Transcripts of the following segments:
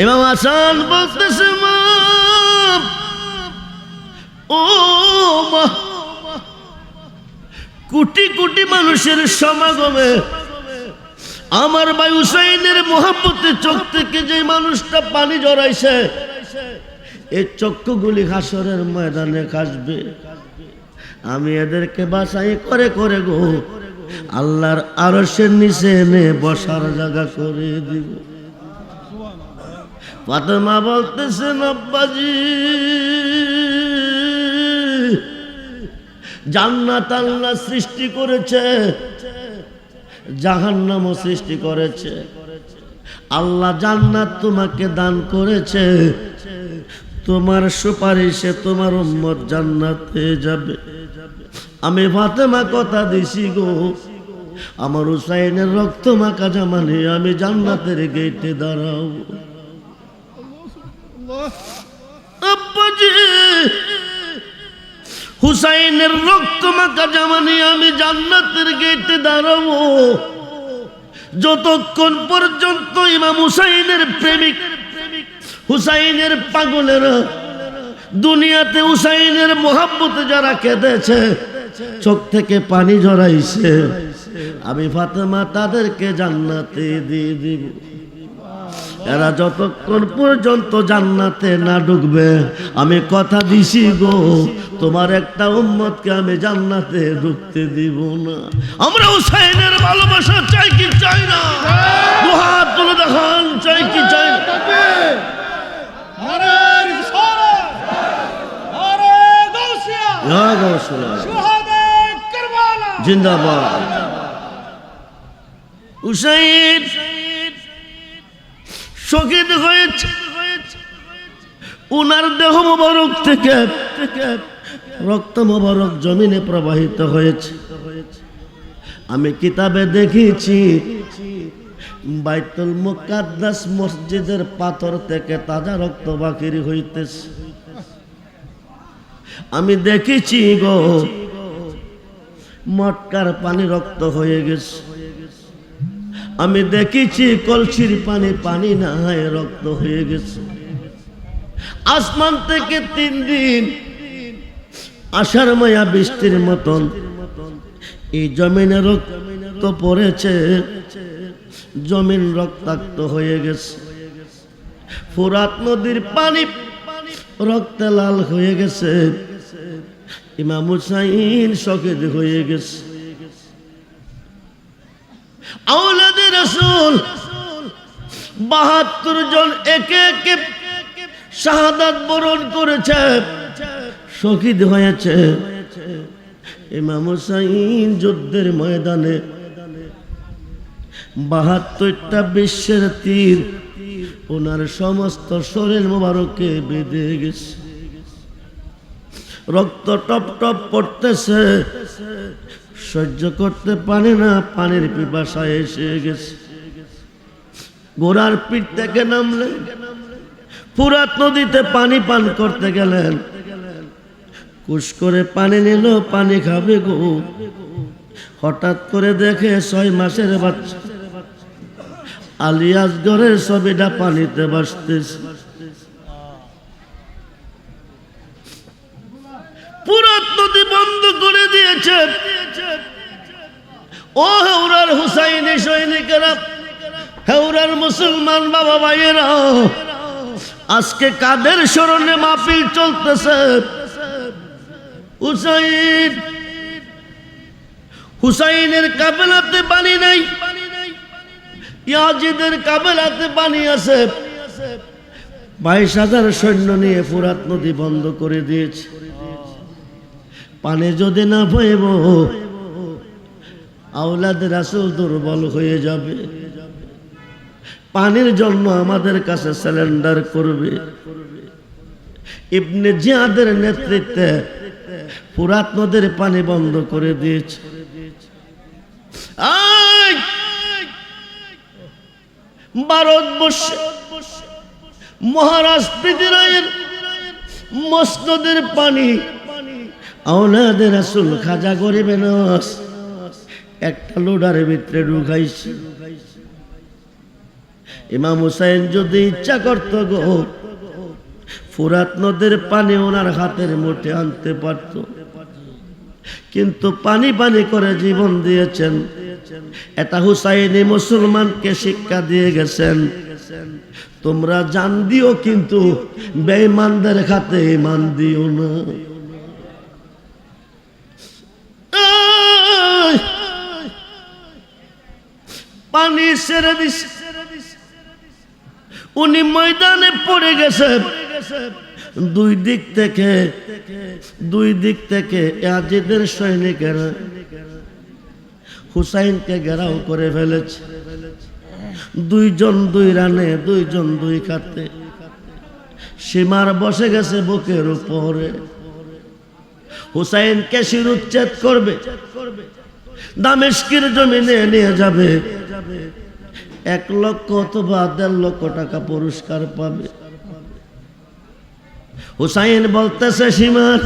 ইমাম হাসান বলতেছে মা, ও মা, কোটি কোটি মানুষের সমাগমে আমার ভাই হুসাইনের মোহাব্বতে চোখ থেকে যে মানুষটা পানি জড়াইছে, এই চক্ষুগুলি হাসরের ময়দানে কাশবে। আমি এদেরকে বাছাই করে করে গো আল্লাহর আরশের নিচে এনে বসার জায়গা করে দিব। ফাতেমা বলতেছেন আব্বাজি, জান্নাত আল্লাহ সৃষ্টি করেছে, জাহান্নামও সৃষ্টি করেছে। আল্লাহ জান্নাত তোমাকে দান করেছে, তোমার সুপারিশে তোমার উম্মত জান্নাতে যাবে। আমি ফাতেমা কথা দিছি গো, আমার হুসাইনের রক্ত মাখা জামা নিয়ে আমি জান্নাতের গেটে দাঁড়াবো। আব্বাজি, হুসাইনের রক্ত মাখা জামা নিয়ে আমি জান্নাতের গেটে দাঁড়াবো যতক্ষণ পর্যন্ত ইমাম হুসাইনের প্রেমিক, হুসাইনের পাগলেরা দুনিয়াতে হুসাইনের মোহাব্বতে যারা কেঁদেছে, চোখ থেকে পানি ঝরাইছে, আমি ফাতেমা তাদেরকে জান্নাতে দিয়ে দিব। এরা যতক্ষণ পর্যন্ত জান্নাতে না ঢুকবে, আমি কথা দিছি গো তোমার একটা উম্মতকে আমি জান্নাতে ঢুকতে দিব না। আমরা হুসাইনের ভালোবাসা চাই কি চাই না? দুহাত তুলে দেখান, চাই কি চাই না? জিন্দাবাদ। হুসাইন শহীদ হয়েছে, উনার দেহ মোবারক থেকে রক্ত মোবারক জমিনে প্রবাহিত হয়েছে। আমি কিতাবে দেখেছি বাইতুল মুকাদ্দাস মসজিদের পাথর থেকে তাজা রক্ত বাকির হইতেছে। আমি দেখেছি গো মটকার পানি রক্ত হয়ে গেছে। আমি দেখেছি কলসির পানি পানি না হয় রক্ত হয়ে গেছে। আসমান থেকে 3 দিন আষাঢ় মায়া বৃষ্টির মতন এই জমিনে রক্ত পড়েছে, জমিন রক্তাক্ত হয়ে গেছে। ফোরাত নদীর পানি রক্তে লাল হয়ে গেছে। ইমাম হুসাইন শহীদ হয়ে গেছে। আওলাদে রাসূল 72 জন একে একে শাহাদাত বরণ করেছে, শহীদ হয়েছে। ইমাম হুসাইন যুদ্ধের ময়দানে 72টা বিশ্বের তীর ওনার সমস্ত শরীর মোবারকে বেঁধে গেছে। রক্ত টপ টপ পড়তেছে, সহ্য করতে পারে না, পানির পিপাসায় এসে গেছে। ঘোড়ার পিঠ থেকে নামলেন, ফুরাত নদীতে পানি পান করতে গেলেন। কুশ করে পানি নিল, পানি খাবে গো। হঠাৎ করে দেখে 6 মাসের বাচ্চা আলী আসগরের ছবিটা পানিতে ভাসতেছে। ফুরাত নদী বন্ধ করে দিয়েছে। ও হেউরার হুসাইনি সৈনিকেরা, হেউরার মুসলমান বাবা ভাইয়েরা, আজকে কাদের স্মরণে মাহফিল চলতেছে? হুসাইন, হুসাইনের কাফেলাতে পানি নাই, ইয়াজিদের কাফেলাতে পানি আছে। 22,000 সৈন্য নিয়ে ফুরাত নদী বন্ধ করে দিয়েছে। পানি যদি না পাইব, আওলাদে রাসূল দুর্বল হয়ে যাবে। পানির জন্য আমাদের কাছে স্যালেন্ডার করবে। ইবনে জিয়াদের নেতৃত্বে ফুরাত নদীর পানি বন্ধ করে দিয়েছে। ভারতবর্ষে মহারাষ্ট্র রায়ের মসনদের পানি আওলাদে রাসূল খাজা গরিবে নওয়াজ একটা লোডারের ভিতরে ঢুকাইছে। ইমাম হুসাইন যদি ইচ্ছা করত গো, ফুরাত নদীর পানি ওনার হাতের মুঠে আনতে পারত, কিন্তু পানি পানি করে জীবন দিয়েছেন। এটা হুসাইনি মুসলমানকে শিক্ষা দিয়ে গেছেন, তোমরা জান দিও কিন্তু বেঈমানদের হাতে ঈমান দিও না। পানি ছেড়ে দিস, উনি ময়দানে পড়ে গেছে। দুই দিক থেকে ইয়াজিদের সৈনিকেরা হুসাইনকে ঘেরাও করে ফেলেছে। দুইজন দুই রানে, দুইজন দুই কাতে। সীমার বসে গেছে বুকের উপরে। হুসাইনকে শিরুচ্ছেদ করবে, দামেস্কের জমিনে নিয়ে যাবে। 1 লক্ষ অথবা 1.5 লক্ষ টাকা পুরস্কার পাবে। হুসাইন বলতেছে, সীমার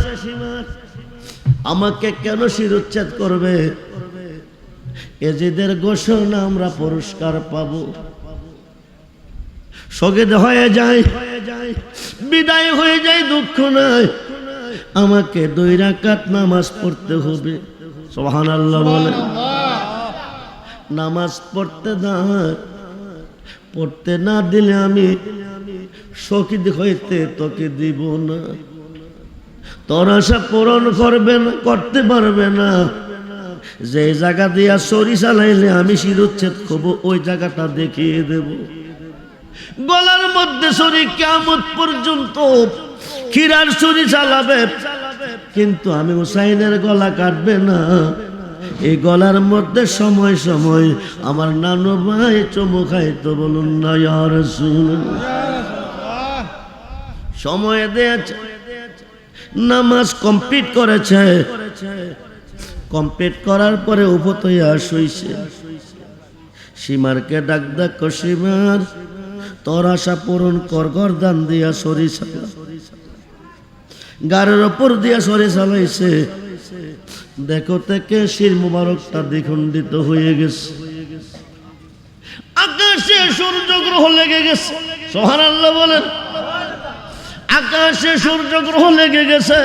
আমাকে কেন শিরুচ্ছেদ করবে? এজিদের ঘোষণা আমরা পুরস্কার পাবো। শহীদ হয়ে যায়, বিদায় হয়ে যায়, দুঃখ নাই, আমাকে 2 রাকাত নামাজ পড়তে হবে। সুবহানাল্লাহ বলে। নামাজ পড়তে না দিলে আমি শহীদ হইতে তোকে দিব না। তোর আশা পূরণ করতে পারবে না। যে জায়গা দিয়া ছুরি চালাইলে আমি শিরুচ্ছেদ করব, ওই জায়গাটা দেখিয়ে দেব। গলার মধ্যে ছুরি, কিয়ামত পর্যন্ত ক্ষীরার ছুরি চালাবে, কিন্তু আমি হুসাইনের গলা কাটবে না। এই গলার মধ্যে সময় সময় আমার নানু ভাই চুমু খাইতো, বলুন না ইয়া রাসূলুল্লাহ। সময় দিয়েছে, নামাজ কমপ্লিট করেছে। কমপ্লিট করার পরে উপত হইয়া শুইছে। সীমারকে ডাক সীমার, তোর আশা পূরণ কর, গর্দান দিয়া সরি চালা, গাড়ির ওপর দিয়া সরি চালাইছে। দেখো থেকে শির মুবারকটা দ্বিখণ্ডিত হয়ে গেছে। আকাশে সূর্যগ্রহ লেগে গেছে। সুবহানাল্লাহ বলেন। আকাশে সূর্যগ্রহ লেগে গেছে।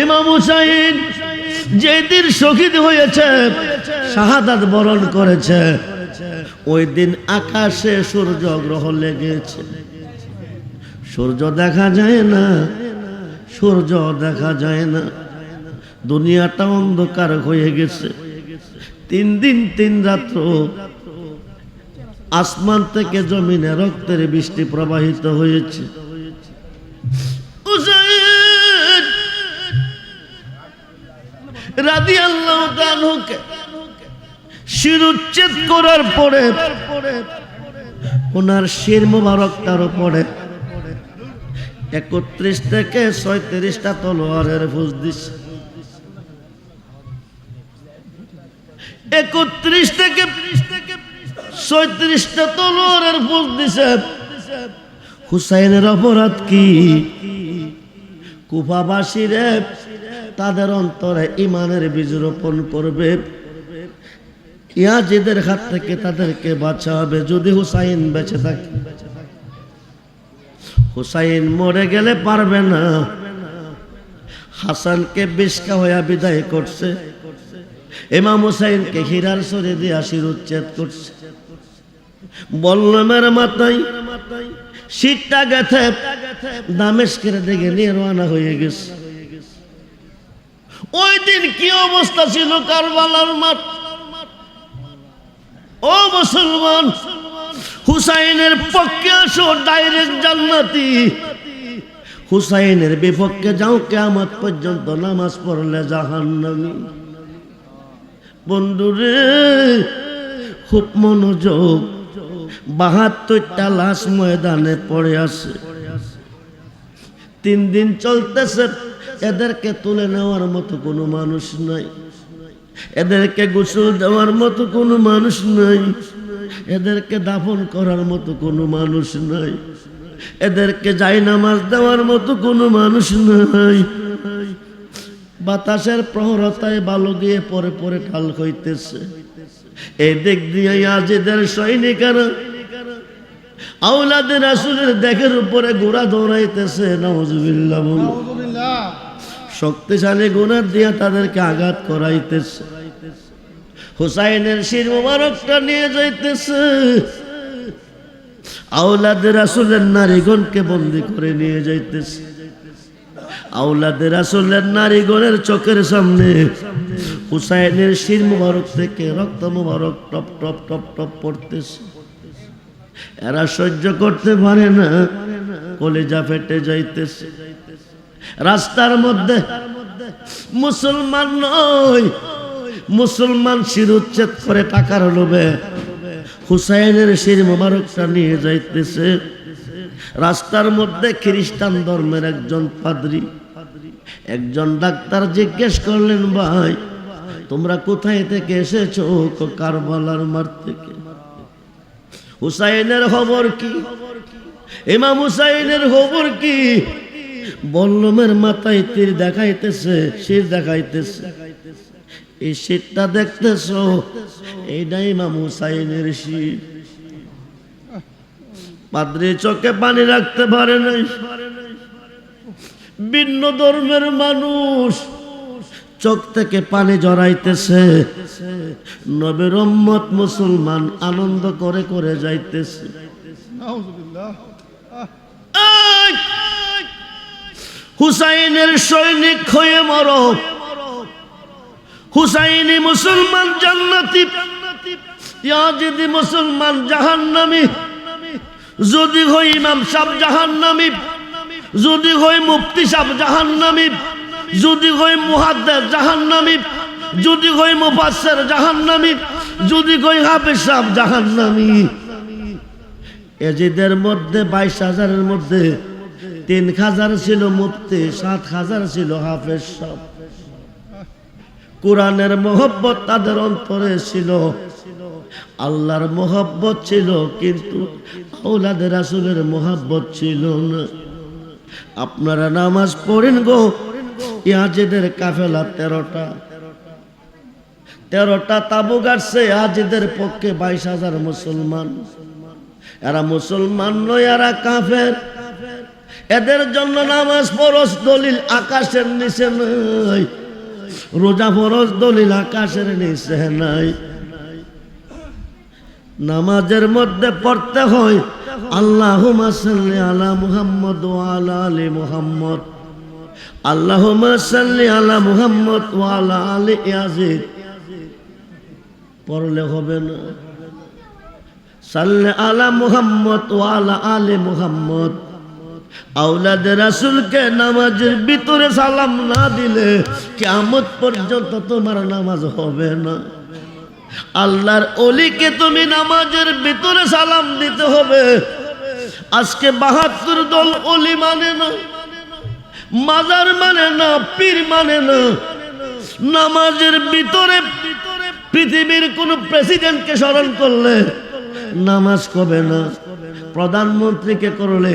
ইমাম হুসাইন যেদিন শহীদ হয়েছে, শাহাদাত বরণ করেছে, ওই দিন আকাশে সূর্যগ্রহ লেগেছে। সূর্য দেখা যায় না, সূর্য দেখা যায় না। দুনিয়াটা অন্ধকার হয়ে গেছে। 3 দিন 3 রাত্র আসমান থেকে জমিনে রক্তের বৃষ্টি প্রবাহিত হয়েছে। হুসাইন রাদিয়াল্লাহু তাআলা শিরুচ্ছেদ করার পরে ওনার শির মুবারকটার উপরে 31 থেকে 36টা তলোয়ারের ফুস দিছে। 31 থেকে 36টা তলোয়ারের ফুস দিছে। হুসাইনের অপরাধ কি? কুফাবাসীরে তাদের অন্তরে ঈমানের বীজ রোপণ করবে। ইয়াজিদের হাত থেকে তাদেরকে বাঁচাবে যদি হুসাইন বেঁচে থাকে। হুসাইন মরে গেলে পারবে না। হাসানকে বিষ্কা হইয়া বিদায় করছে। ইমাম হুসাইনকে হীরার ছুরি দিয়া শিরুচ্ছেদ করছে। বল্লমের মাথায় শীতটা গেথে দামেস্কের দিকে নিয়ে রওনা হয়ে গেছে। ওই দিন কি অবস্থা ছিল কারবালার মাঠ? ও মুসলমান, হুসাইনের পক্ষে আসো, ডাইরেক্ট জান্নাতি। হুসাইনের বিপক্ষে যাও, কিয়ামত পর্যন্ত নামাজ পড়লে জাহান্নামী। বন্ধুরে খুব মনোযোগ। 72টা লাশ ময়দানে পড়ে আছে। 3 দিন চলতেছে। এদেরকে তুলে নেওয়ার মতো কোনো মানুষ নাই, এদেরকে গোসল দেওয়ার মতো কোনো মানুষ নাই, এদেরকে দাফন করার মতো কোনো মানুষ নাই, এদেরকে জায়নামাজ দেওয়ার মতো কোনো মানুষ নাই। বাতাসের প্রহরতায় বালু দিয়ে পরে পরে ঢাল হইতেছে। এই দিক দিয়ে ইয়াজিদের সৈনিকেরা আওলাদে রাসূলের দেহের উপরে ঘোড়া দৌড়াইতেছে, নাউজুবিল্লাহ বলুন। নাউযুবিল্লাহ। শক্তিশালী ঘোড়া দিয়া তাদেরকে আঘাত করাইতেছে। হুসাইনের শির মোবারকটা নিয়ে যাইতেছে, আওলাদে রাসূলের নারীগণকে বন্দী করে নিয়ে যাইতেছে। আওলাদে রাসূলের নারীগণের চোখের সামনে হুসাইনের শির মোবারক থেকে রক্ত মোবারক টপ টপ টপ টপ পড়তেছে। এরা সহ্য করতে পারে না, কলিজা ফেটে যাইতেছে। রাস্তার মধ্যে মুসলমান নয়, মুসলমান শিরুচ্ছেদ করে টাকার লোভে হুসাইনের শির মোবারকটা নিয়ে যাইতেছে। রাস্তার মধ্যে খ্রিস্টান ধর্মের একজন পাদ্রী, একজন ডাক্তার জিজ্ঞেস করলেন, ভাই তোমরা কোথায় থেকে এসেছো? কারবালার মাঠ থেকে। হুসাইনের খবর কি? ইমাম হুসাইনের খবর কি? বল্লমের মাথায় তীর দেখাইতেছে, শির দেখাইতেছে। এই শিরটা দেখতেছো, এইটা ইমাম হুসাইনের শির। পাদ্রী চোখে পানি রাখতে পারে নাই। ভিন্ন ধর্মের মানুষ চোখ থেকে পানি জড়াইতেছে। নবীর উম্মত মুসলমান আনন্দ করে করে যাইতেছে। নাউযুবিল্লাহ। হুসাইনের সৈনিক হয়ে মরো, হুসাইনি মুসলমান জান্নাতি, ইয়াজিদি মুসলমান জাহান্নামী। যদি হই ইমাম সাহেব জাহান্নামী, যদি হই মুফতি সাহেব জাহান্নামী, যদি হই মুহাদ্দিস জাহান্নামী, যদি হই মুফাসসির জাহান্নামী, যদি হই হাফেজ সাহেব জাহান্নামী। এজিদের মধ্যে 22,000-এর মধ্যে 3,000 ছিল মুফতি, 7,000 ছিল হাফেজ সাহেব। কোরআনের মহব্বত তাদের অন্তরে ছিল, আল্লাহর মহব্বত ছিল, কিন্তু আওলাদে রাসূলের মহব্বত ছিল না। আপনারা নামাজ পড়েন গো, ইয়াজিদের কাফেলা 13টা তাবু গাড়ছে ইয়াজিদের পক্ষে। 22,000 মুসলমান, এরা মুসলমান নয়, এরা কাফের। এদের জন্য নামাজ ফরজ, দলিল আকাশের নিচে নাই। রোজা ফরজ, দলিল আকাশের নিচে নাই। নামাজের মধ্যে পড়তে হয় আল্লাহুম্মা সাল্লি আলা মুহাম্মদ ওয়া আলা আলি মুহাম্মদ, আল্লাহুম্মা সাল্লি আলা মুহাম্মদ ওয়া আলা আলি ইয়াজিদ। পড়লে হবে না, সাল্লি আলা মুহাম্মদ ওয়া আলা আলি মুহাম্মদ। আওলাদে রাসূলকে নামাজের ভিতরে সালাম না দিলে কিয়ামত পর্যন্ত তোমার নামাজ হবে না। আল্লাহর ওলিকে তুমি নামাজের ভিতরে সালাম দিতে হবে। আজকে 72 দল ওলি মানে না, মাজার মানে না, পীর মানে না। নামাজের ভিতরে পৃথিবীর কোন প্রেসিডেন্টকে স্মরণ করলে নামাজ কবে না, প্রধানমন্ত্রীকে করলে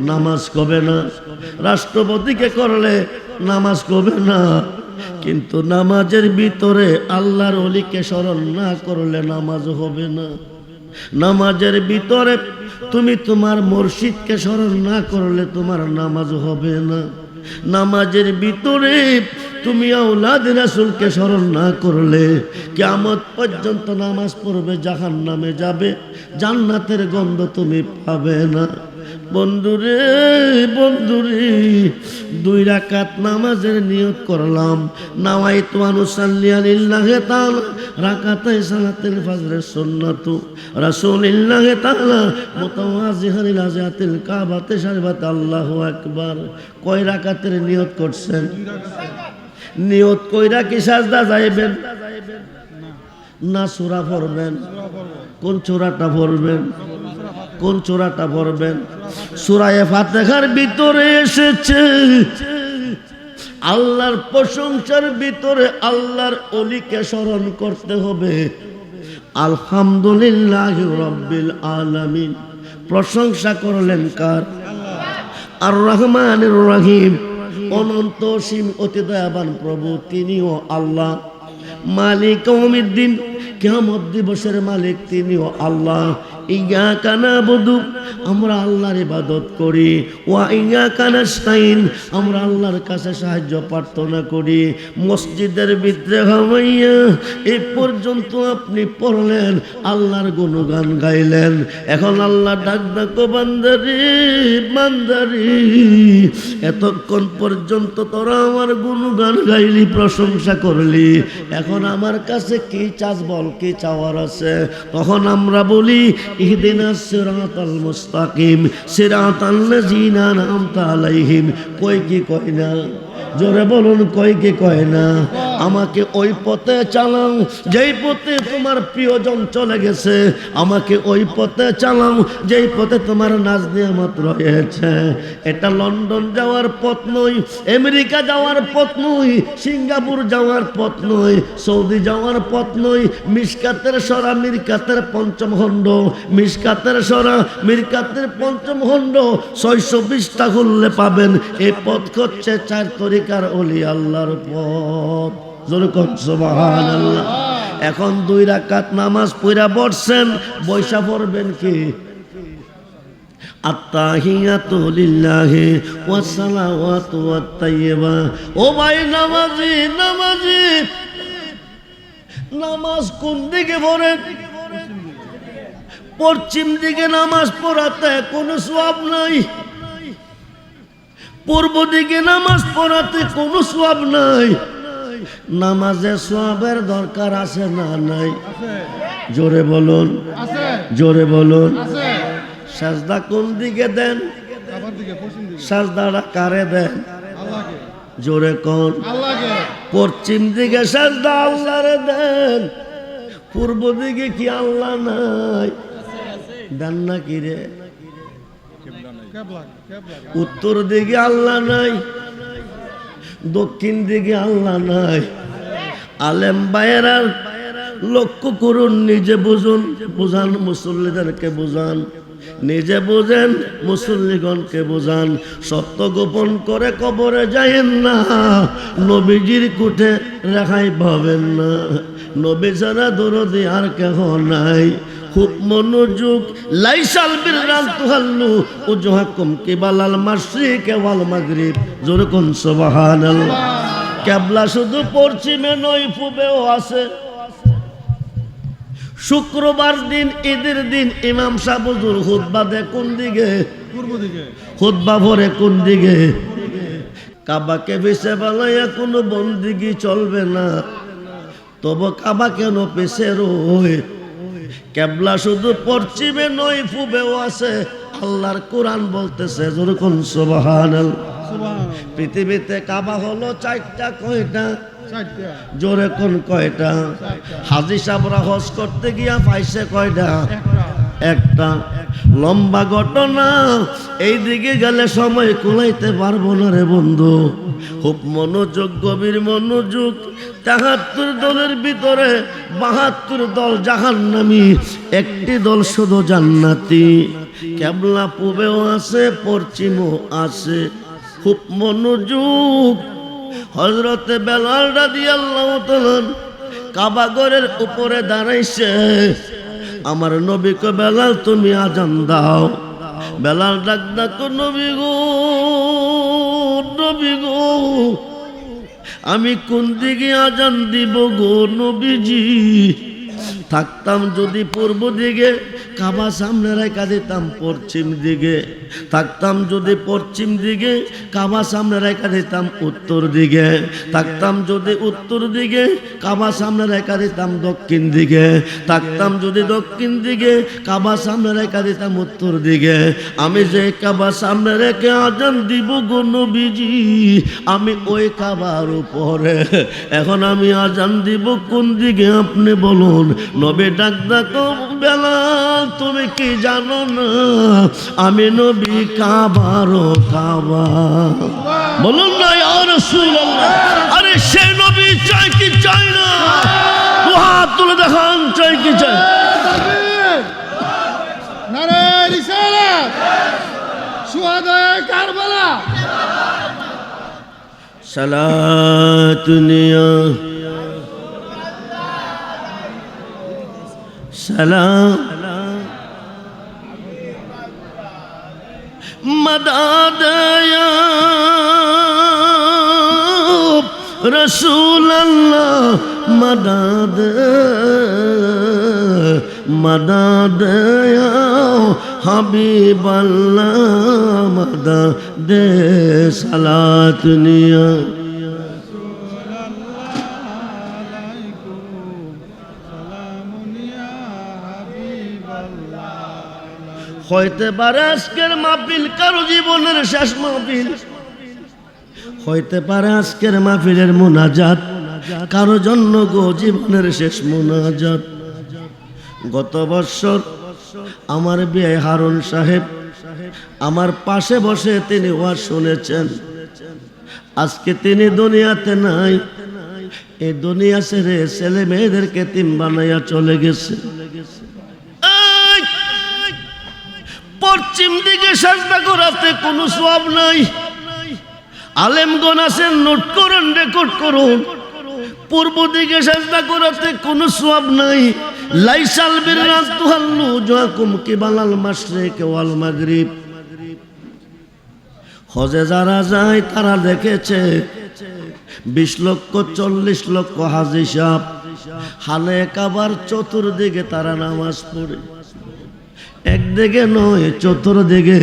নামাজ কবে না, রাষ্ট্রপতিকে করলে নামাজ কবে না। কিন্তু নামাজের ভিতরে আল্লাহর ওলিকে স্মরণ না করলে নামাজ হবে না। নামাজের ভিতরে তুমি তোমার মুর্শিদকে স্মরণ না করলে তোমার নামাজ হবে না। নামাজের ভিতরে তুমি আওলাদে রাসূলকে স্মরণ না করলে কিয়ামত পর্যন্ত নামাজ পড়বে, জাহান্নামে যাবে, জান্নাতের গন্ধ তুমি পাবে না। বন্ধুরে বন্ধুরে, 2 রাকাত নামাজের নিয়ত করলাম। নাওয়াইতু আন উসাল্লি লিল্লাহি তাআলা রাকাতাই সালাতুল ফজরের সুন্নাতু রাসূলিল্লাহি তাআলা মুতাওয়াজিহান ইলা জাতিল কাবাতে শারিবাত। আল্লাহু আকবার। কয় রাকাতের নিয়ত করছেন? নিয়ত কইরা কি সাজদা যাইবেন না সূরা পড়বেন? কোন সূরাটা পড়বেন? কোন সূরাটা পড়বেন? সূরা ফাতিহার ভিতরে এসেছে আল্লাহর প্রশংসার ভিতরে আল্লাহর ওলিকে স্মরণ করতে হবে। আলহামদুলিল্লাহি রাব্বিল আলামিন। প্রশংসা করলেন কার? আর রহমানির রহিম, অনন্ত অসীম অতি দয়াবান প্রভু, তিনিও আল্লাহ। মালিক ইয়াউমিদ্দিন, কিয়ামত দিবসের মালিক তিনিও আল্লাহ। ইয়াকা নাবুদু, আমরা আল্লাহর ইবাদত করি, ওয়া ইয়াকা নাস্তাইন, আমরা আল্লাহর কাছে সাহায্য প্রার্থনা করি। মসজিদের ভিতরে হামাইয়া এই পর্যন্ত আপনি পড়লেন, আল্লাহর গুণগান গাইলেন। এখন আল্লাহ ডাক ডাকো বান্দারি, বান্দারি, এতক্ষণ পর্যন্ত তোরা আমার গুণগান গাইলি, প্রশংসা করলি, এখন আমার কাছে কি চাস বল, কি চাওয়ার আছে? তখন আমরা বলি ইহদিনাস সিরাতাল মুস্তাকিম সিরাতাল লাযিনা আনআমতা আলাইহিম। কই কি কয় না? জোরে বলুন, কই কি কয় না? আমাকে ওই পথে চালাও যেই পথে তোমার প্রিয়জন চলে গেছে, আমাকে ওই পথে চালাও যেই পথে তোমার নাজ নিয়ামত রয়েছে। এটা লন্ডন যাওয়ার পথ নয়, আমেরিকা যাওয়ার পথ নয়, সিঙ্গাপুর যাওয়ার পথ নয়, সৌদি যাওয়ার পথ নয়। মিশকাতের সরা মিরকাতের পঞ্চম খণ্ড, মিশকাতের সরা মিরকাতের পঞ্চম খণ্ড 620টা খুললে পাবেন। এই পথ হচ্ছে 4 তরিকার ওলি আল্লাহর পথ। যেরকম সুবহানাল্লাহ। এখন 2 রাকাত নামাজ পড়া বসছেন, বৈশা পড়বেন কি? আত্তাহিয়াতু লিল্লাহি ওয়াস সালাওয়াতু ওয়াত তাইয়্যিবা। ও ভাই নামাজি, নামাজি, নামাজ কোন দিকে পড়েন? পশ্চিম দিকে নামাজ পড়াতে কোনো সওয়াব নাই, পূর্ব দিকে নামাজ পড়াতে কোনো সওয়াব নাই। নামাজে সওয়াবের দরকার আছে না নাই? জোরে বলুন, জোরে বলুন। সাজদা কোন দিকে দেন? সাজদাটা কারে দেন? জোরে কোন? পশ্চিম দিকে সাজদা আল্লাহরে দেন, পূর্ব দিকে কি আল্লাহ নাই? দেন না কি রে? উত্তর দিকে আল্লাহ নাই, দক্ষিণ দিকে আল্লাহ নাই। আলেম ভাইয়েরা লক্ষ্য করুন, নিজে বুঝুন, বুঝান মুসল্লিদেরকে বুঝান, নিজে বুঝেন মুসল্লিগণকে বুঝান। সত্য গোপন করে কবরে যায়েন না, নবীজির কুঠে রেখাই পাবেন না। নবী ছাড়া দরদি আর কেহ নাই। খুব মনোযোগ। লাইসাল বিররান তুহাল্লু উজহাকুম কিবালাল মাশরিকি ওয়াল মাগরিব। জোরে কোন সুবহানাল্লাহ। কিবলা শুধু পশ্চিমে নয়, পূবেও আছে। শুক্রবার দিন, ঈদের দিন ইমাম সাহেব হুজুর খুতবা দেয় কোন দিকে? পূর্ব দিকে। খুতবা পড়ে কোন দিকে? কাবাকে পিছে বানাইয়া কোনো বন্দিগি চলবে না, তবে কাবা কেন পিছে রয়? কিবলা শুধু পশ্চিমে নয়, পূবেও আছে। আল্লাহর কোরআন বলতেছে, যেরকম সুবহানাল্লাহ। পৃথিবীতে কাবা হলো 4টা। কয়টা? জোরে কোন কয়টা? হাজী সাহেবরা হজ করতে গিয়া পাইছে কয়টা? একটা। লম্বা ঘটনা, এই দিকে গেলে সময় কুলাইতে পারবো না রে বন্ধু। খুব মনোযোগ, গভীর মনোযোগ। 73 দলের ভিতরে 72 দল জাহান্নামী, একটি দল শুধু জান্নাতি। কিবলা পূবেও আছে, পশ্চিমও আছে। খুব মনোযোগ। হযরতে বেলাল রাদিয়াল্লাহু তাআলা কাবা ঘরের উপরে দাঁড়াইছে। আমার নবী কো বেলাল তুমি আজান দাও। বেলাল ডাক ডাকো, নবী গো, নবী গো, আমি কোন দিকে আজান দিব গো নবীজি? থাকতাম যদি পূর্ব দিকে, কাবা সামনে রেখা দিতাম পশ্চিম দিকে। থাকতাম যদি পশ্চিম দিকে, কাবা সামনে রেখা দিতাম উত্তর দিকে। থাকতাম যদি উত্তর দিকে, কাবা সামনে রেখা দিতাম দক্ষিণ দিকে। থাকতাম যদি দক্ষিণ দিকে, কাবা সামনে রেখা দিতাম উত্তর দিকে। আমি যে কাবা সামনে রেখে আজান দিব গো নবীজি, আমি ওই কাবার উপরে। এখন আমি আজান দিব কোন দিকে আপনি বলুন? নবী ডাক ডাকো, বেলাল তুমি কি জানো না আমি নবী কাবারও কাবা? বলুন না ইয়া রাসূলুল্লাহ। আরে সে নবী চাই কি চাই না? দুহাত তুলে দেখান, চাই কি চাই? নারে রিসালাত, শুহাদায়ে কারবালা। সালাতুনিয়া সালাম मदद या रसूल अल्लाह मदद मदद या हबीब अल्लाह मदद सलात निया হইতে পারে আজকের মাহফিল কারো জীবনের শেষ মাহফিল, হইতে পারে আজকের মাহফিলের মুনাজাত কারো জন্য গো জীবনের শেষ মুনাজাত। গত বছর আমার বিয়ে হারুন সাহেব আমার পাশে বসে তিনি ওয়াজ শুনেছেন। আজকে তিনি দুনিয়াতে নাই, এই দুনিয়া ছেড়ে ছেলে মেয়েদেরকে তিম বানাইয়া চলে গেছে। পশ্চিম দিকে সাজদা করাতে কোনো সওয়াব নাই, আলেমগণ আছেন নোট করুন রেকর্ড করুন। পূর্ব দিকে সাজদা করাতে কোনো সওয়াব নাই। লাইসাল বিররা তুহাল্লু জুয়াকুম কিবালাল মাশরিক ওয়াল মাগরিব। হজে যারা যায় তারা দেখেছে 20 লক্ষ 40 লক্ষ হাজি সাহেব হালে কাবার চতুর্দিকে তারা নামাজ পড়ে, একদিকে নয় চতুর্দিকে।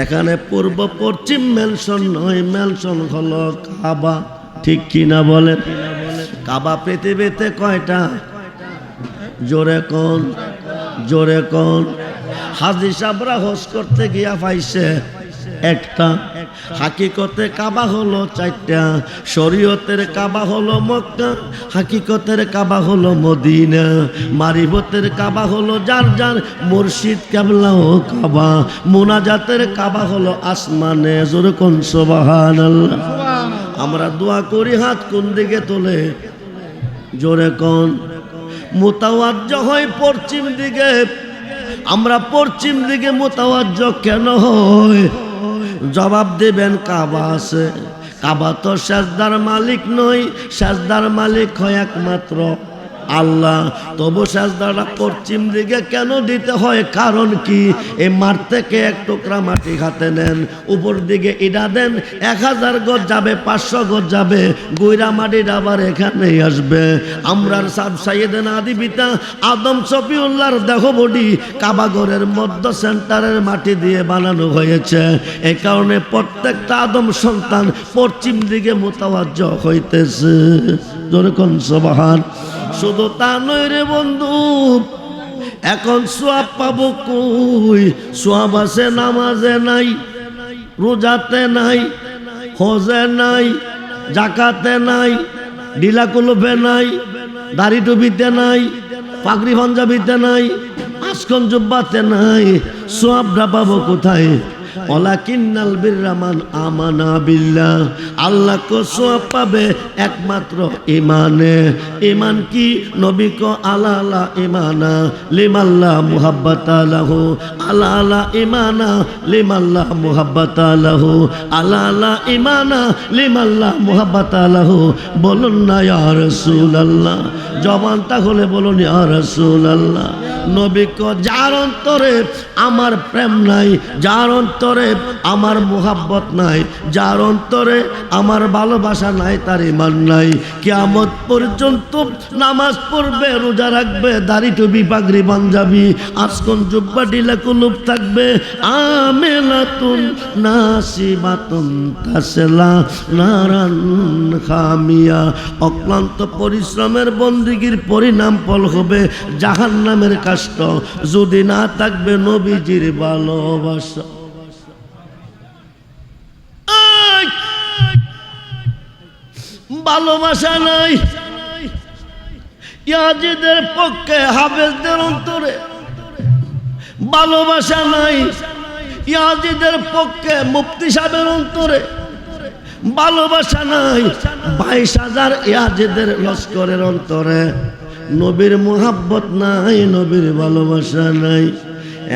এখানে পূর্ব পশ্চিম মেনশন নয়, মেনশন হলো কাবা। ঠিক কিনা বলেন? কাবা পৃথিবীতে কয়টা? জোরে কোন, জোরে কোন। হাজি সাহেবরা হজ করতে গিয়া পাইছে একটা। হাকিকতে কাবা হলো 4টা। শরীয়তের কাবা হলো মক্কা, হাকিকতের কাবা হলো মদিনা, মারিফতের কাবা হলো যার যার মুর্শিদ কেবলা ও কাবা, মুনাজাতের কাবা হলো আসমানে। জোরে কোন সুবহানাল্লাহ। আমরা দোয়া করি হাত কোন দিকে তোলে? জোরে কোন। মুতাওয়াজ্জ হয় পশ্চিম দিকে। আমরা পশ্চিম দিকে মুতাওয়াজ্জ কেন হয়? জবাব দেবেন কাবা আছে। কাবা তো সাজদার মালিক নয়, সাজদার মালিক হয় একমাত্র আল্লাহ। তবু সাজদাটা পশ্চিম দিকে কেন দিতে হয়? কারণ কি? এই মাঠ থেকে এক টুকরা মাটি হাতে নেন, উপর দিকে ইটা দেন, 1000 গজ যাবে, 500 গজ যাবে, গুইরা মাটিটা আবার এখানেই আসবে। আমরার সাব সাইয়েদেনা আদি পিতা আদম শফিউল্লাহর দেহ বডি কাবাগরের মধ্য সেন্টারের মাটি দিয়ে বানানো হয়েছে। এই কারণে প্রত্যেকটা আদম সন্তান পশ্চিম দিকে মুতাওয়াজ্জ হইতেছে। জোরে কোন সুবহান। শুধু তা নয় রে বন্ধু, এখন সওয়াব পাবো কই? সওয়াব আছে নামাজে নাই, রোজাতে নাই, হজে নাই, জাকাতে নাই, ঢিলা কুলুপে নাই, দাড়ি টুপিতে নাই, পাগড়ি পাঞ্জাবিতে নাই, আসকন জুব্বাতে নাই। সওয়াবটা পাবো কোথায়? ওয়ালাকিন্নাল বিররা মান আমানা বিল্লাহ। আল্লাহ কো সওয়াব পাবে একমাত্র ঈমানে। ঈমান কি? নবী কো আলা আলা ঈমানা লিমাল্লাহ মুহাব্বাতা লাহু, আলা আলা ঈমানা লিমাল্লাহ মুহাব্বাতা লাহু, আলা আলা ঈমানা লিমাল্লাহ মুহাব্বাতা লাহু। বলুন না ইয়া রাসূলুল্লাহ। জবানটা হলে বলুন ইয়া রাসূলুল্লাহ। নবী কো যার অন্তরে আমার প্রেম নাই, যার অন্তরে আমার মুহাব্বত নাই, যার অন্তরে আমার ভালোবাসা নাই, তার ঈমান নাই। কিয়ামত পর্যন্ত নামাজ পড়বে, রোজা রাখবে, দাড়ি টুপি পাগড়ি পাঞ্জাবি আসকন জুব্বা ঢিলা কুলুপ থাকবে, আমেলাতুন নাসিবাতুন তাসলা নারান খামিয়া। অক্লান্ত পরিশ্রমের বন্দিগির পরিণাম ফল হবে জাহান্নামের কষ্ট, যদি না থাকবে নবীজির ভালোবাসা। ভালোবাসা নাই ইয়াজিদের পক্ষে, হাফেজদের অন্তরে ভালোবাসা নাই। ইয়াজিদের পক্ষে মুফতি সাহেবের অন্তরে ভালোবাসা নাই। 22,000 ইয়াজিদের লস্করের অন্তরে নবীর মুহাব্বত নাই, নবীর ভালোবাসা নাই।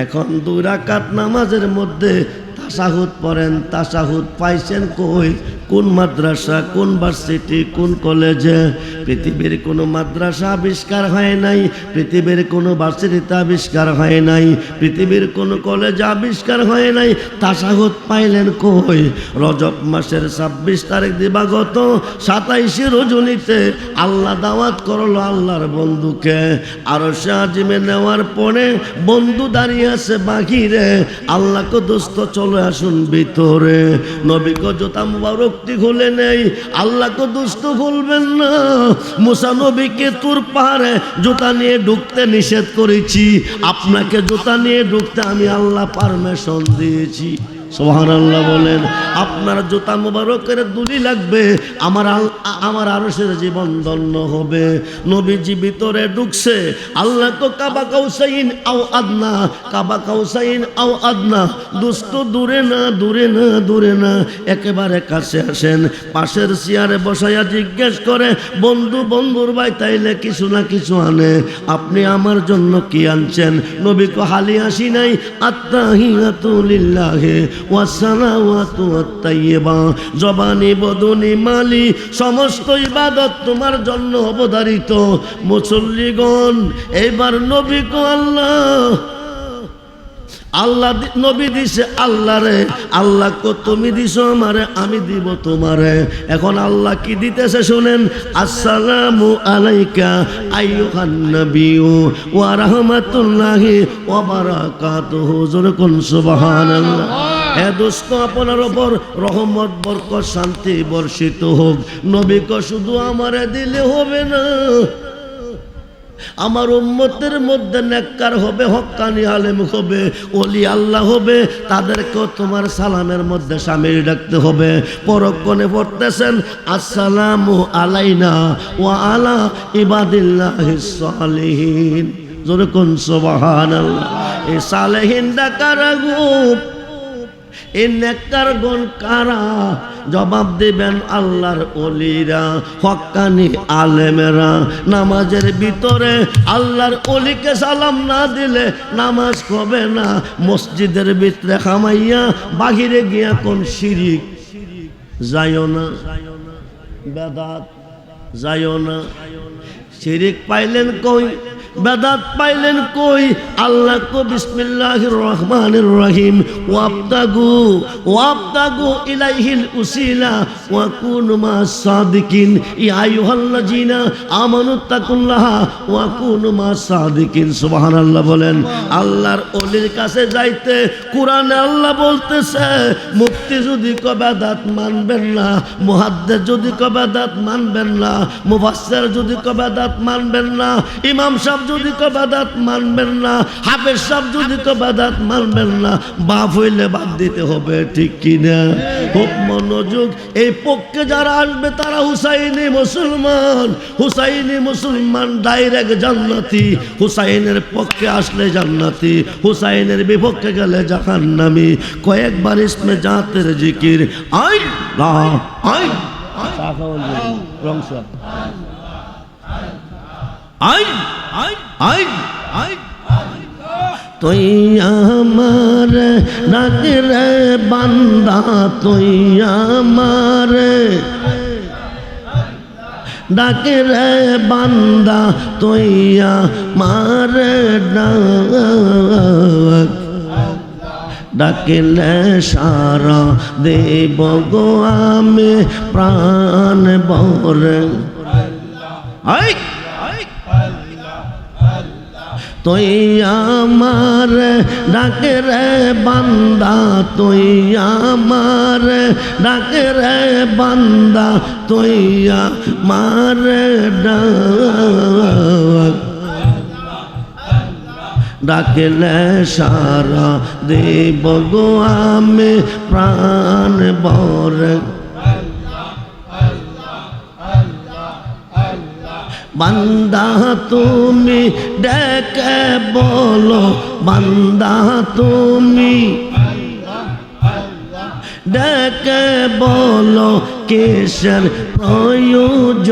এখন 2 রাকাত নামাজের মধ্যে তাশাহুদ পড়েন, তাশাহুদ পাইছেন কই? কোন মাদ্রাসা, কোন ভার্সিটি, কোন কলেজে পৃথিবীর কোনো মাদ্রাসা আবিষ্কার হয় নাই, পৃথিবীর কোনো ভার্সিটিতে আবিষ্কার হয় নাই, পৃথিবীর কোনো কলেজে আবিষ্কার হয় নাই। তাশাহুদ পাইলেন কই? রজব মাসের 26 তারিখ দিবাগত 27 রজনীতে আল্লাহ দাওয়াত করলো আল্লাহর বন্ধুকে। আরশে আজিমে নেওয়ার পরে বন্ধু দাঁড়িয়ে আছে বাহিরে। আল্লাহকে দোস্ত চলে আসুন ভিতরে। নবীকে জুতা মুবারকটি খুলে নেই, আল্লাহকে দোস্ত খুলবেন না। মুসা নবীকে তুর পাহাড়ে জুতা নিয়ে ঢুকতে নিষেধ করেছি, আপনাকে জুতা নিয়ে ঢুকতে আমি আল্লাহ পারমিশন দিয়েছি। সুবহানাল্লাহ বলেন। আপনার জুতা মুবারকের দুলি লাগবে, আমার আরশের জীবন ধন্য হবে। নবীজি ভিতরে ঢুকছে, আল্লাহ তো কাবা কাউসাইন আও আদনা, কাবা কাউসাইন আও আদনা। দুষ্ট দূরে না, দূরে না, দূরে না, একেবারে কাছে আসেন। পাশের চেয়ারে বসাইয়া জিজ্ঞেস করে, বন্ধু বন্ধুর ভাই তাইলে কিছু না কিছু আনে, আপনি আমার জন্য কি আনছেন? নবী কো হালি আসি নাই, আত্তাহিয়াতু লিল্লাহি ওয়াসসালাওয়াতু ওয়াত-তাইয়্যিবা, জবানি বদনি মালি সমস্ত ইবাদত তোমার জন্য অবধারিত। মুসল্লিগণ এবার নবী কো আল্লাহ নবী দিছে আল্লাহ রে, আল্লাহ কো তুমি দিছো আমারে, আমি দিব তোমারে। এখন আল্লাহ কি দিতেছে শুনেন, আসসালামু আলাইকা আইয়ুহান নাবিয়্যু ওয়া রাহমাতুল্লাহি ওয়া বারাকাতুহু। জোরে কোন সুবহানাল্লাহ। হে দোস্ত, আপনার ওপর রহমত বরকত শান্তি বর্ষিত হোক। নবী কো শুধু আমারে দিলে হবে না, আমার উম্মতের মধ্যে নেককার হবে, হক্কানি আলেম হবে, ওলি আল্লাহ হবে, তাদেরকেও তোমার সালামের মধ্যে শামিল রাখতে হবে। পরক্ষণে পড়তেছেন, আসসালামু আলাইনা ওয়া আলা ইবাদিল্লাহিস সালিহিন। জোরে কোন সুবহানাল্লাহ। এই সালেহিন ডাকারা গ্রুপ, এই নেককার গণ কারা? জবাব দিবেন আল্লাহর ওলিরা, হক্কানি আলেমেরা। নামাজের ভিতরে আল্লাহর ওলিকে সালাম না দিলে নামাজ হবে না। মসজিদের ভিতরে খামাইয়া বাহিরে গিয়া কোন শিরিক যাইও না, বেদাত যাইও না। শিরিক পাইলেন কই, বেদাত পাইলেন কই? আল্লাহ কো বিসমিল্লাহির রহমানির রহিম, ওয়াবতাগু ইলাইহিল উসিলা ওয়া কুনু মাস সাদিকিন। ইয়া আইয়ুহাল্লাযিনা আমানুত্তাকুল্লাহা ওয়া কুনু মাস সাদিকিন। সুবহানাল্লাহ বলেন। আল্লাহর ওলির কাছে যাইতে কোরআনে আল্লাহ বলতেছে, মুফতি যদি কয় বেদাত মানবেন না, মুহাদ্দিস যদি কয় বেদাত মানবেন না, মুফাসসির যদি কয় বেদাত মানবেন না, ইমাম সাহেব যদি কয় বেদাত মানবেন না, হাফেজ সাহেব যদি কয় বেদাত মানবেন না, বাপ হইলে বাদ দিতে হবে। ঠিক কিনা? খুব মনোযোগ। এই পক্ষে যারা আসবে তারা হুসাইনি মুসলমান, হুসাইনি মুসলমান ডাইরেক্ট জান্নাতি। হুসাইনের পক্ষে আসলে জান্নাতি, হুসাইনের বিপক্ষে গেলে জাহান্নামী। কয়েকবার ইসমে জাতের জিকির, আল্লাহ আই রংসা আই আই আই আই তুই আমার ডাকরে বান্দা, তুই আমার ডাকরে বান্দা, তুই আমার ডাক ডাকিলে সারা দেব গো আমি প্রাণ ভরে। আই তুই আমার ডাকে রে বান্দা, তুই আমার ডাকে রে বান্দা, তুই আমার ডাক ডাকলে সারা দেব গো আমি প্রাণ ভরে। বান্দা তুমি ডেকে বলো, বান্দা তুমি ডেকে বলো কিসের প্রয়োজন,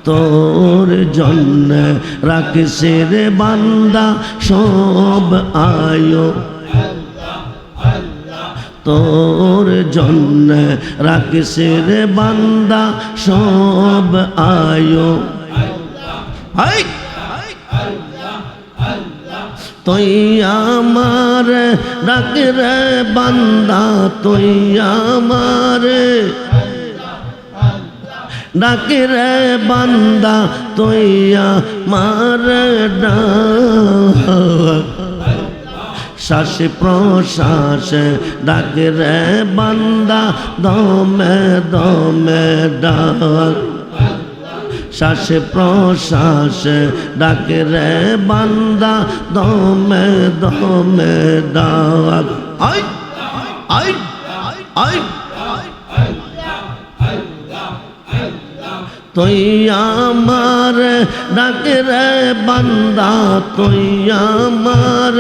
তোর জন্য রাখছে রে বান্দা সব আয়ো, তোর জন্য রাখিস রে বান্দা সব আয়ো হাই তুই আমার ডাক রে বান্দা তুই আমার ডাক রে বান্দা তুই আমার ডাক শ্বাস প্রশ্বাস ডাক রে বান্দা দমে দমে ডাক শ্বাস প্রশ্বাস ডাক রে বান্দা দমে দমে ডাক আই আই আই তুই আমার ডাক রে বান্দা তুই আমার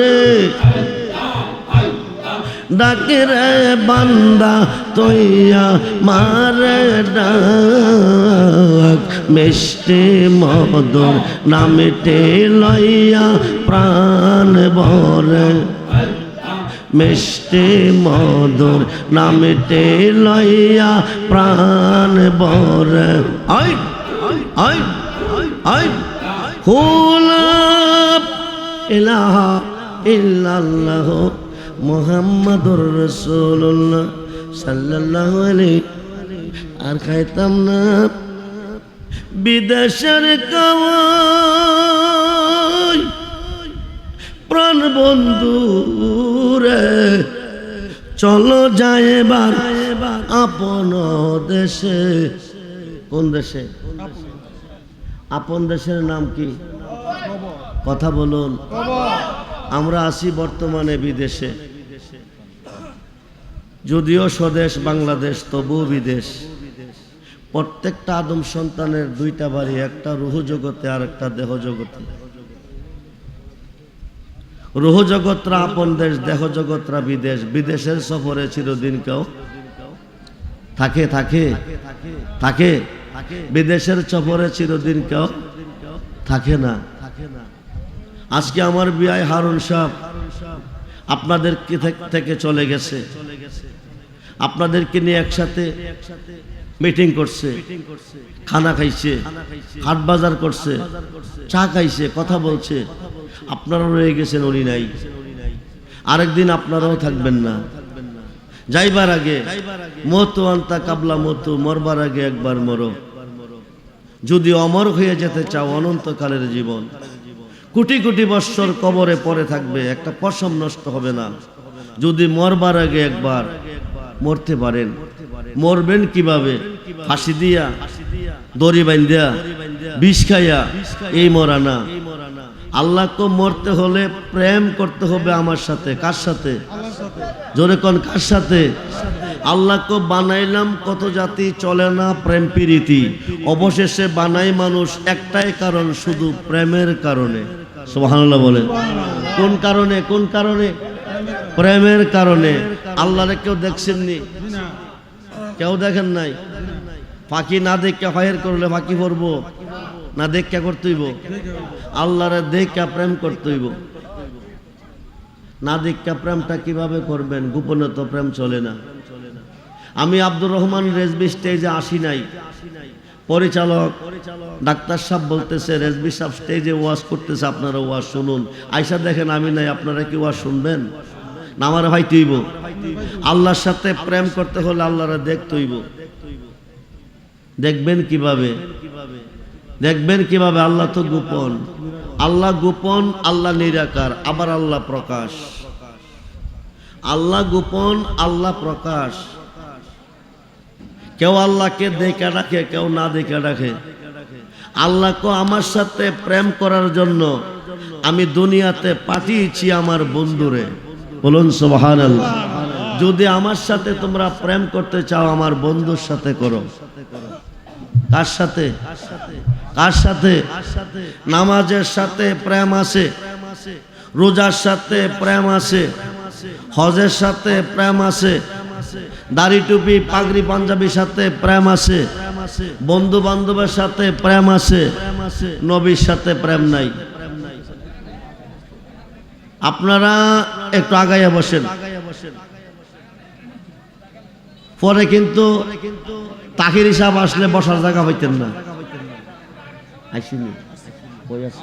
ডাক রে বান্দা তুই আমার ডাক মিষ্টি মধুর নামটি লইয়া প্রাণ ভরে মিষ্টি মধুর নামটি লইয়া প্রাণ ভরে আই আই আই লা ইলাহা ইল্লাল্লাহ মুহাম্মাদুর রাসূলুল্লাহ সাল্লাল্লাহু আলাইহি আর খাইতাম না বিদেশের কাওয়াই প্রাণ বন্ধু রে চলো যায় এবার আপন দেশে কোন দেশে আপন দেশের নাম কি কথা বলুন আমরা আছি বর্তমানে বিদেশে যদিও স্বদেশ বাংলাদেশ তবুও বিদেশ প্রত্যেকটা আদম সন্তানের দুইটা বাড়ি একটা রুহ জগতে আর একটা দেহ জগতে রুহ জগৎরা আপন দেশ দেহ জগৎরা বিদেশ বিদেশের সফরে চিরদিন কেউ থাকে থাকে থাকে বিদেশের সফরে চিরদিন কেউ থাকে না আজকে আমার বিআই হারুন সাহেব আপনাদের থেকে চলে গেছে আপনাদেরকে নিয়ে একসাথে মিটিং করছে খানা খাইছে হাট বাজার করছে চা খাইছে কথা বলছে আপনারা রয়ে গেছেন উনি নাই আরেকদিন আপনারাও থাকবেন না যাইবার আগে মতো আন্তা কাবলা মতো মরবার আগে একবার মরো যদি অমর হয়ে যেতে চাও অনন্তকালের জীবন কোটি কোটি বৎসর কবরে পড়ে থাকবে একটা পশম নষ্ট হবে না যদি মরবার আগে একবার মরতে পারেন মরবেন কিভাবে ফাঁসি দিয়া দড়ি বাঁধিয়া বিষ খাইয়া এই মরা না আল্লাহকে মরতে হলে প্রেম করতে হবে আমার সাথে কার সাথে জোরে কোন কার সাথে আল্লাহকে বানাইলাম কত জাতি চলে না প্রেম প্রীতি অবশেষে বানাই মানুষ একটাই কারণ শুধু প্রেমের কারণে সুবহানাল্লাহ বলেন কোন কারণে কোন কারণে প্রেমের কারণে আল্লাহরে কেউ দেখছেননি কেউ দেখেন নাই ফাঁকি না দেখে ফায়ার করলে ফাঁকি পড়বো না দেখা করতে হইব আল্লাহরে দেখা প্রেম করতে হইব না দেখা প্রেমটা কিভাবে করবেন গোপনে তো প্রেম চলে না আমি আব্দুর রহমান রেজবি স্টেজে আসি নাই পরিচালক ডাক্তার সাহেব বলতেছে রেজবি সাহেব স্টেজে ওয়াজ করতেছে আপনারা ওয়াজ শুনুন আয়সা দেখেন আমি নাই আপনারা কি ওয়াজ শুনবেন না আমার ভাই তুইব আল্লাহর সাথে প্রেম করতে হলে আল্লাহরে দেখতে হইব দেখবেন কিভাবে দেখবেন কিভাবে আল্লাহ তো গোপন আল্লাহ গোপন আল্লাহ নিরাকার আবার আল্লাহ প্রকাশ আল্লাহ গোপন আল্লাহ প্রকাশ কেউ আল্লাহকে দেখে রাখে কেউ না দেখে রাখে আল্লাহকে আমার সাথে প্রেম করার জন্য আমি দুনিয়াতে পাঠিয়েছি আমার বন্ধুরে বলুন সুবহানাল্লাহ যদি আমার সাথে তোমরা প্রেম করতে চাও আমার বন্ধুর সাথে করো কার সাথে কার সাথে নামাজের সাথে প্রেম আছে রোজার সাথে প্রেম আছে হজের সাথে প্রেম আছে দাড়ি টুপি পাগড়ি পাঞ্জাবির সাথে প্রেম আছে বন্ধু বান্ধবের সাথে প্রেম আছে নবীর সাথে প্রেম নাই আপনারা একটু আগাইয়া বসেন পরে কিন্তু তাহির হিসাব আসলে বসার জায়গা হইতেন না। আইসিনি কই আছে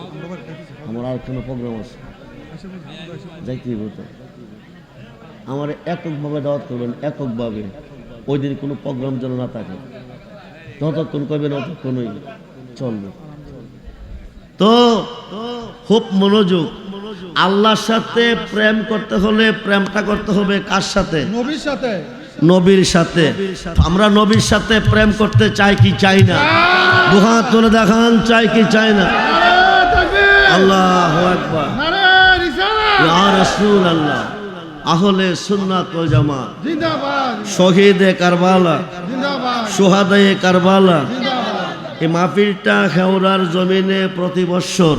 আমার আর কোনো প্রোগ্রাম আছে যাইতেই হতো। আমার এককভাবে দাওয়াত করবেন, এককভাবে। ওই দিন কোনো প্রোগ্রাম যেন না থাকে, যতক্ষণ করবেন ততক্ষণই চলবে। তো খুব মনোযোগ। আল্লাহর সাথে প্রেম করতে হলে প্রেমটা করতে হবে কার সাথে? নবীর সাথে। নবীর সাথে। আমরা নবীর সাথে প্রেম করতে চাই কি চাই না? দুহাত তুলে দেখান, চাই কি চাই না? নারে তাকবীর, আল্লাহু আকবার, নারে রিসালাত, ইয়া রাসূলুল্লাহ। আহলে সুন্নাত ওয়াল জামাত, জিন্দাবাদ, শহীদে কারবালা, জিন্দাবাদ, সুহাদায়ে কারবালা। জিন্দাবাদ। এই মাহফিলটা খেওরার জমিনে প্রতি বৎসর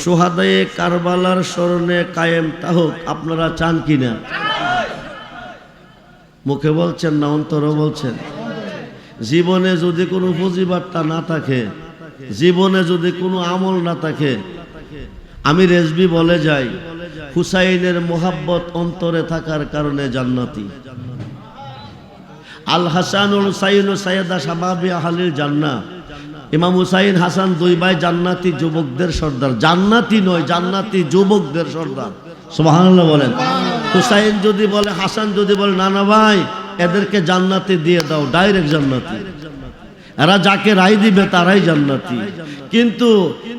সুহাদায়ে কারবালার স্মরণে কায়েম তাহুক। আপনারা চান কিনা? মুখে বলছেন না অন্তরে বলছেন? জীবনে যদি কোনো পুঁজিবার্তা না থাকে, জীবনে যদি কোনো আমল না থাকে, আমি রেজবি বলে যাই হুসাইনের মোহাব্বত অন্তরে থাকার কারণে জান্নাতি। আল হাসানুল হুসাইন সাইয়্যিদা শাবাবি আহলিল জান্নাহ। ইমাম হুসাইন হাসান দুই ভাই জান্নাতি যুবকদের সর্দার। জান্নাতি নয়, জান্নাতি যুবকদের সর্দার। সুবহানাল্লাহ বলেন। হুসাইন যদি বলে, হাসান যদি বলে, না না ভাই এদেরকে জান্নাতি দিয়ে দাও, ডাইরেক্ট জান্নাতি। এরা যাকে রায় দিবে তারাই জান্নাতি। কিন্তু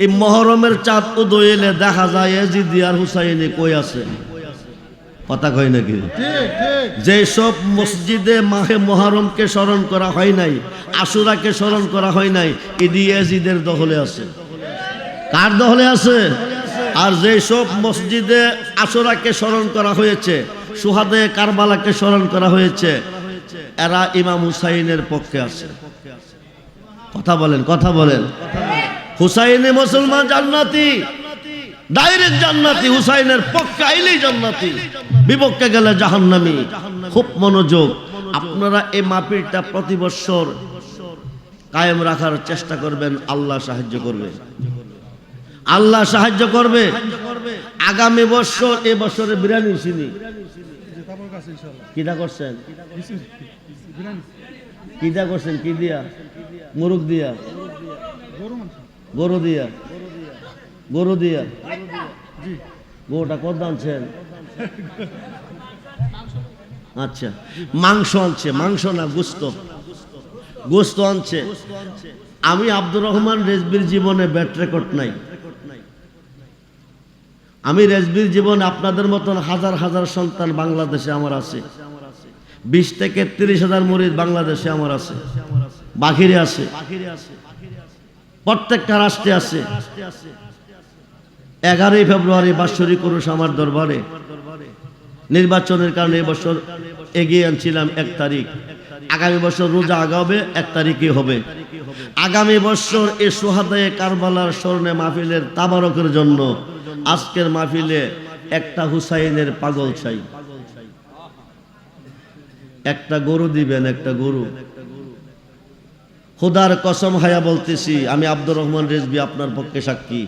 এই মুহররমের চাঁদ উদয় এলে দেখা যায় ইয়াজিদ আর হুসাইনি কই আছে? কথা কয় নাকি? ঠিক ঠিক। যে সব মসজিদে মাহে মুহররমকে স্মরণ করা হয় নাই, আশুরাকে স্মরণ করা হয় নাই, ঈদে ইয়াজিদের দখলে আছে। কার দখলে আছে? আর যে সব মসজিদে আশুরাকে স্মরণ করা হয়েছে, সুহাদায়ে কারবালাকে স্মরণ করা হয়েছে, এরা ইমাম হুসাইনের পক্ষে আছে। কথা বলেন, কথা বলেন। হুসাইনে মুসলমান জান্নাতি, ডাইরেক্ট জান্নাতি। হুসাইনের পক্ষে আইলেই জান্নাতি, বিপক্ষে গেলে জাহান্নামী। খুব মনোযোগ। আপনারা এই মাহফিলটা প্রতি বৎসর কায়েম রাখার চেষ্টা করবেন, আল্লাহ সাহায্য করবে, আল্লাহ সাহায্য করবে। আগামী বছর, এ বছরে বিরিয়ানি চিনি কিটা করছেন? কিটা করছেন? কি দিয়া? মুরগ দিয়া? গরু দিয়া? গরু দিয়া? গরুটা কত আনছেন? আচ্ছা, মাংস আনছে। মাংস না, গোস্ত। গোস্ত আনছে। আমি আব্দুর রহমান রেজবির জীবনে ব্যাট রেকর্ড নাই। আমি রেজবির জীবনে আপনাদের মতন হাজার হাজার সন্তান বাংলাদেশে আমার আছে। 20 থেকে 30,000 মুরিদ বাংলাদেশে আমার আছে, বাহিরে আছে, প্রত্যেকটা রাষ্ট্রে আছে। 11ই ফেব্রুয়ারি বাৎসরিক উরুস আমার দরবারে। নির্বাচনের কারণে এবছর এগিয়ে আনছিলাম 1 তারিখ। আগামী বছর রোজা আগাবে, 1 তারিখই হবে। আগামী বছর এই সুহাদায়ে কারবালার স্মরণে মাহফিলের তাবারকের জন্য আজকের মাহফিলে একটা হুসাইনের পাগল চাই। একটা গরু দিবেন, একটা গরু। খোদার কসম হায়া বলতেছি, আমি আব্দুর রহমান রেজবি আপনার পক্ষে সাক্ষী।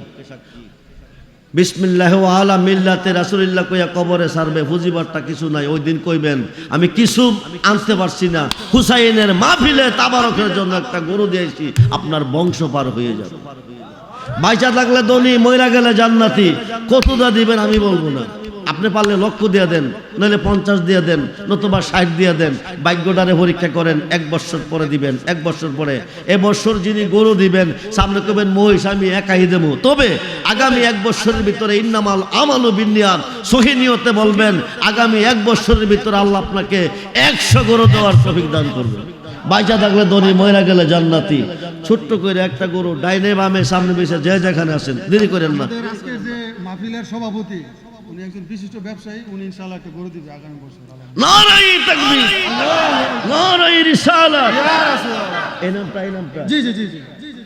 বিসমিল্লাহ ওয়া আলা মিল্লাতে রাসূলুল্লাহ কইয়া কবরে সারবে, ফুজিবারটা কিছু নাই। ওই দিন কইবেন আমি কিছু আনতে পারছি না, হুসাইনের মাহফিলে তাবারকের জন্য একটা গরু দিয়েছি, আপনার বংশ পার হয়ে যাবে। বাইচা থাকলে ধনী, মইরা গেলে জান্নাতি। কতটা দিবেন আমি বলবো না, আপনি পারলে 1 লক্ষ দিয়ে দেন, নইলে 50 দিয়ে দেন, নতুবা 60 দিয়ে দেন। ভাগ্যটারে পরীক্ষা করেন, 1 বছর পরে দিবেন। 1 বছর পরে, এবছর যিনি গরু দিবেন সামনে কবেন মহিষ আমি একাই দেবো। তবে আগামী 1 বছরের ভিতরে ইন্নামাল আমালু বিন্নিয়াত, সহি নিয়তে বলবেন আগামী 1 বছরের ভিতরে আল্লাহ আপনাকে 100 গরু দেওয়ার তৌফিক দান করবে। বাইচা থাকলে ধনী, মইরা গেলে জান্নাতি। ছোট্ট করে একটা গরু, ডাইনে বামে সামনে বেশে যে যেখানে আছেন, দেরি করেন না। আমাদের আজকে যে মাহফিলের সভাপতি, উনি একজন বিশিষ্ট ব্যবসায়ী, উনি ইনশাআল্লাহ একটা গরু দিবে আগামী বছর। নারায়ে তাকবীর, নারায়ে রিসালাত। ইয়া রাসূলুল্লাহ। এই নামটা জি জি জি জি।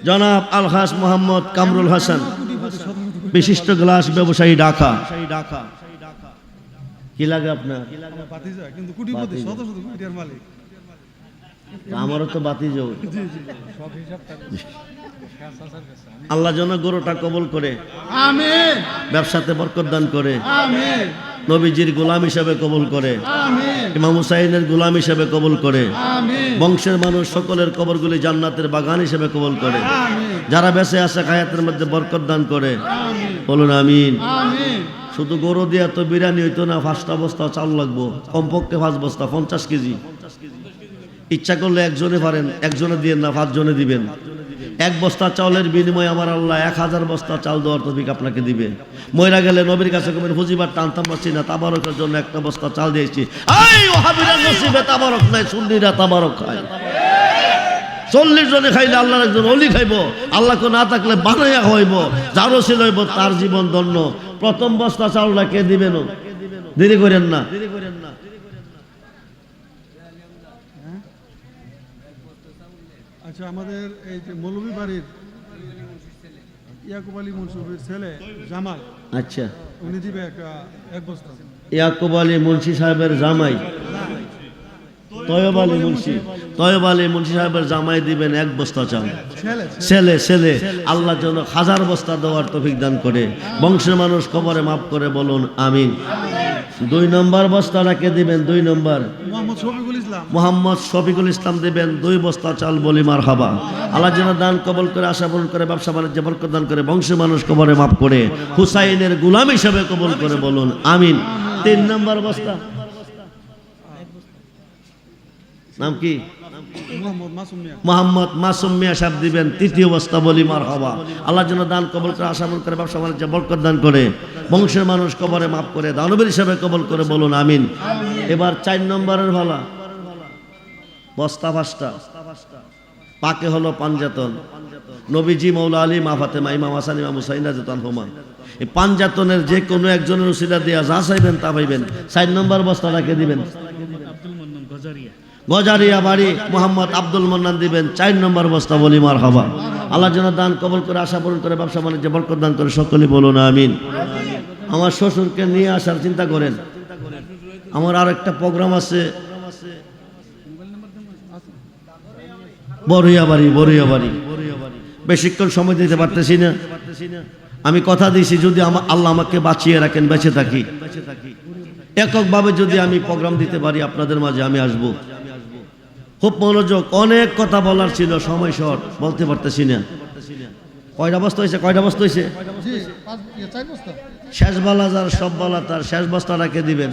জনাব আলহাস মোহাম্মদ কামরুল হাসান, বিশিষ্ট গ্লাস ব্যবসায়ী, ঢাকা। কি লাগে আপনার? ভাতিজা, কিন্তু কোটিপতি, শত শত কোটির মালিক। আমারও তো বাতি যাও। আল্লাহ যেন গরুটা কবুল করে, আমিন ব্যবসাতে বরকত দান করে, আমিন নবীজির গোলাম হিসেবে কবুল করে, আমিন ইমাম হুসাইনের গোলাম হিসেবে কবুল করে, আমিন বংশের মানুষ সকলের কবরগুলি জান্নাতের বাগান হিসেবে কবুল করে, আমিন যারা বেঁচে আছে হায়াতের মধ্যে বরকত দান করে, আমিন বলুন আমিন। আমিন শুধু গরু দিয়া তো বিরিয়ানি হইতো না, 5টা বস্তা চাল লাগবো, কমপক্ষে 5 বস্তা, 50 কেজি। ইচ্ছা করলে একজনে পারেন, একজনে দিবেন না, 5 জনে দিবেন। 1 বস্তা চাউলের বিনিময়ে আমার আল্লাহ 1000 বস্তা চাল দেওয়ার তৌফিক আপনাকে দিবে। মইরা গেলে নবীর কাছে কবেন, হুজিবার টানতাম পারছি না, তাবারকের জন্য 1টা বস্তা চাল দিয়েছি। এই ওহাবিরা নসিবে তাবারক নাই, সুন্নিরা তাবারক খায়। 40 জনে খাইলে আল্লাহর একজন ওলি খাইব, আল্লাহকে না থাকলে বানাইয়া হইব, যারও ছিল হইব, তার জীবন ধন্য। প্রথম বস্তা চাউলটা কে দিবেন? দেরি করেন না। আচ্ছা, আমাদের এই যে মৌলভী বাড়ির ইয়াকুব আলী মনসুরের ছেলে জামাল, আচ্ছা, উনি দিবে এক বস্তা। ইয়াকুব আলী মুন্সি সাহেবের জামাই, তয়ব আলী মুন্সি সাহেবের জামাই দিবেন 1 বস্তা চাল। ছেলে ছেলে আল্লাহ যেন 1000 বস্তা দেওয়ার তৌফিক দান করে, বংশের মানুষ কবরে মাফ করে, বলুন আমিন। 2 নম্বর বস্তাটাকে দিবেন, 2 নম্বর মোহাম্মদ শফিকুল ইসলাম দিবেন 2 বস্তা চাল, বলি মারহাবা। আল্লাহ যেন দান কবল করে, আশা পূরণ করে, ব্যবসা বাণিজ্য বরকত দান করে, বংশের মানুষ কবরে মাফ করে, হুসাইনের গোলাম হিসেবে কবুল করে, বলুন আমিন। 3 নম্বর বস্তা নাম কি? মোহাম্মদ মাসুম মিয়া সাহেব দিবেন 3য় বস্তা, বলি মারহাবা। আল্লাহ যেন দান কবল করে, আশা পূরণ করে, ব্যবসা বাণিজ্য বরকত দান করে, বংশের মানুষ কবরে মাফ করে, দানবীর হিসেবে কবল করে, বলুন আমিন। এবার 4 নম্বরের ভালা বস্তা 5টা, পাকে হলো পাঞ্জাতন, নবীজি, মৌলা আলী, মা ফাতেমা, ইমাম হাসান, ইমাম হুসাইন রাদিয়াল্লাহু আনহুমা। এই পাঞ্জাতনের যে কোনো একজনের উসিলা দিয়া যা চাইবেন তা পাইবেন। 4 নম্বর বস্তাটাকে দিবেন গজারিয়া বাড়ি মোহাম্মদ আব্দুল মান্নান দিবেন 4 নম্বর বস্তা, বলি মারহাবা। আল্লাহ যেন দান কবল করে, আশা পূরণ করে, ব্যবসা বাণিজ্য বরকত দান করে, সকলে বলুন আমিন। আমার শ্বশুরকে নিয়ে আসার চিন্তা করেন, আমার আর একটা প্রোগ্রাম আছে বড়িয়া বাড়ি। বেশিক্ষণ সময় দিতে পারতেছি না, আমি কথা দিয়েছি যদি আল্লাহ আমাকে বাঁচিয়ে রাখেন, বেঁচে থাকি, এককভাবে যদি আমি প্রোগ্রাম দিতে পারি আপনাদের মাঝে, আমি আসবো। খুব মনোযোগ, অনেক কথা বলার ছিল, সময় শর্ট, বলতে পারতেছি না। কয়টা বস্তা হয়েছে? শেষ বালা যার সব বালা তার, শেষ বস্তাটাকে দিবেন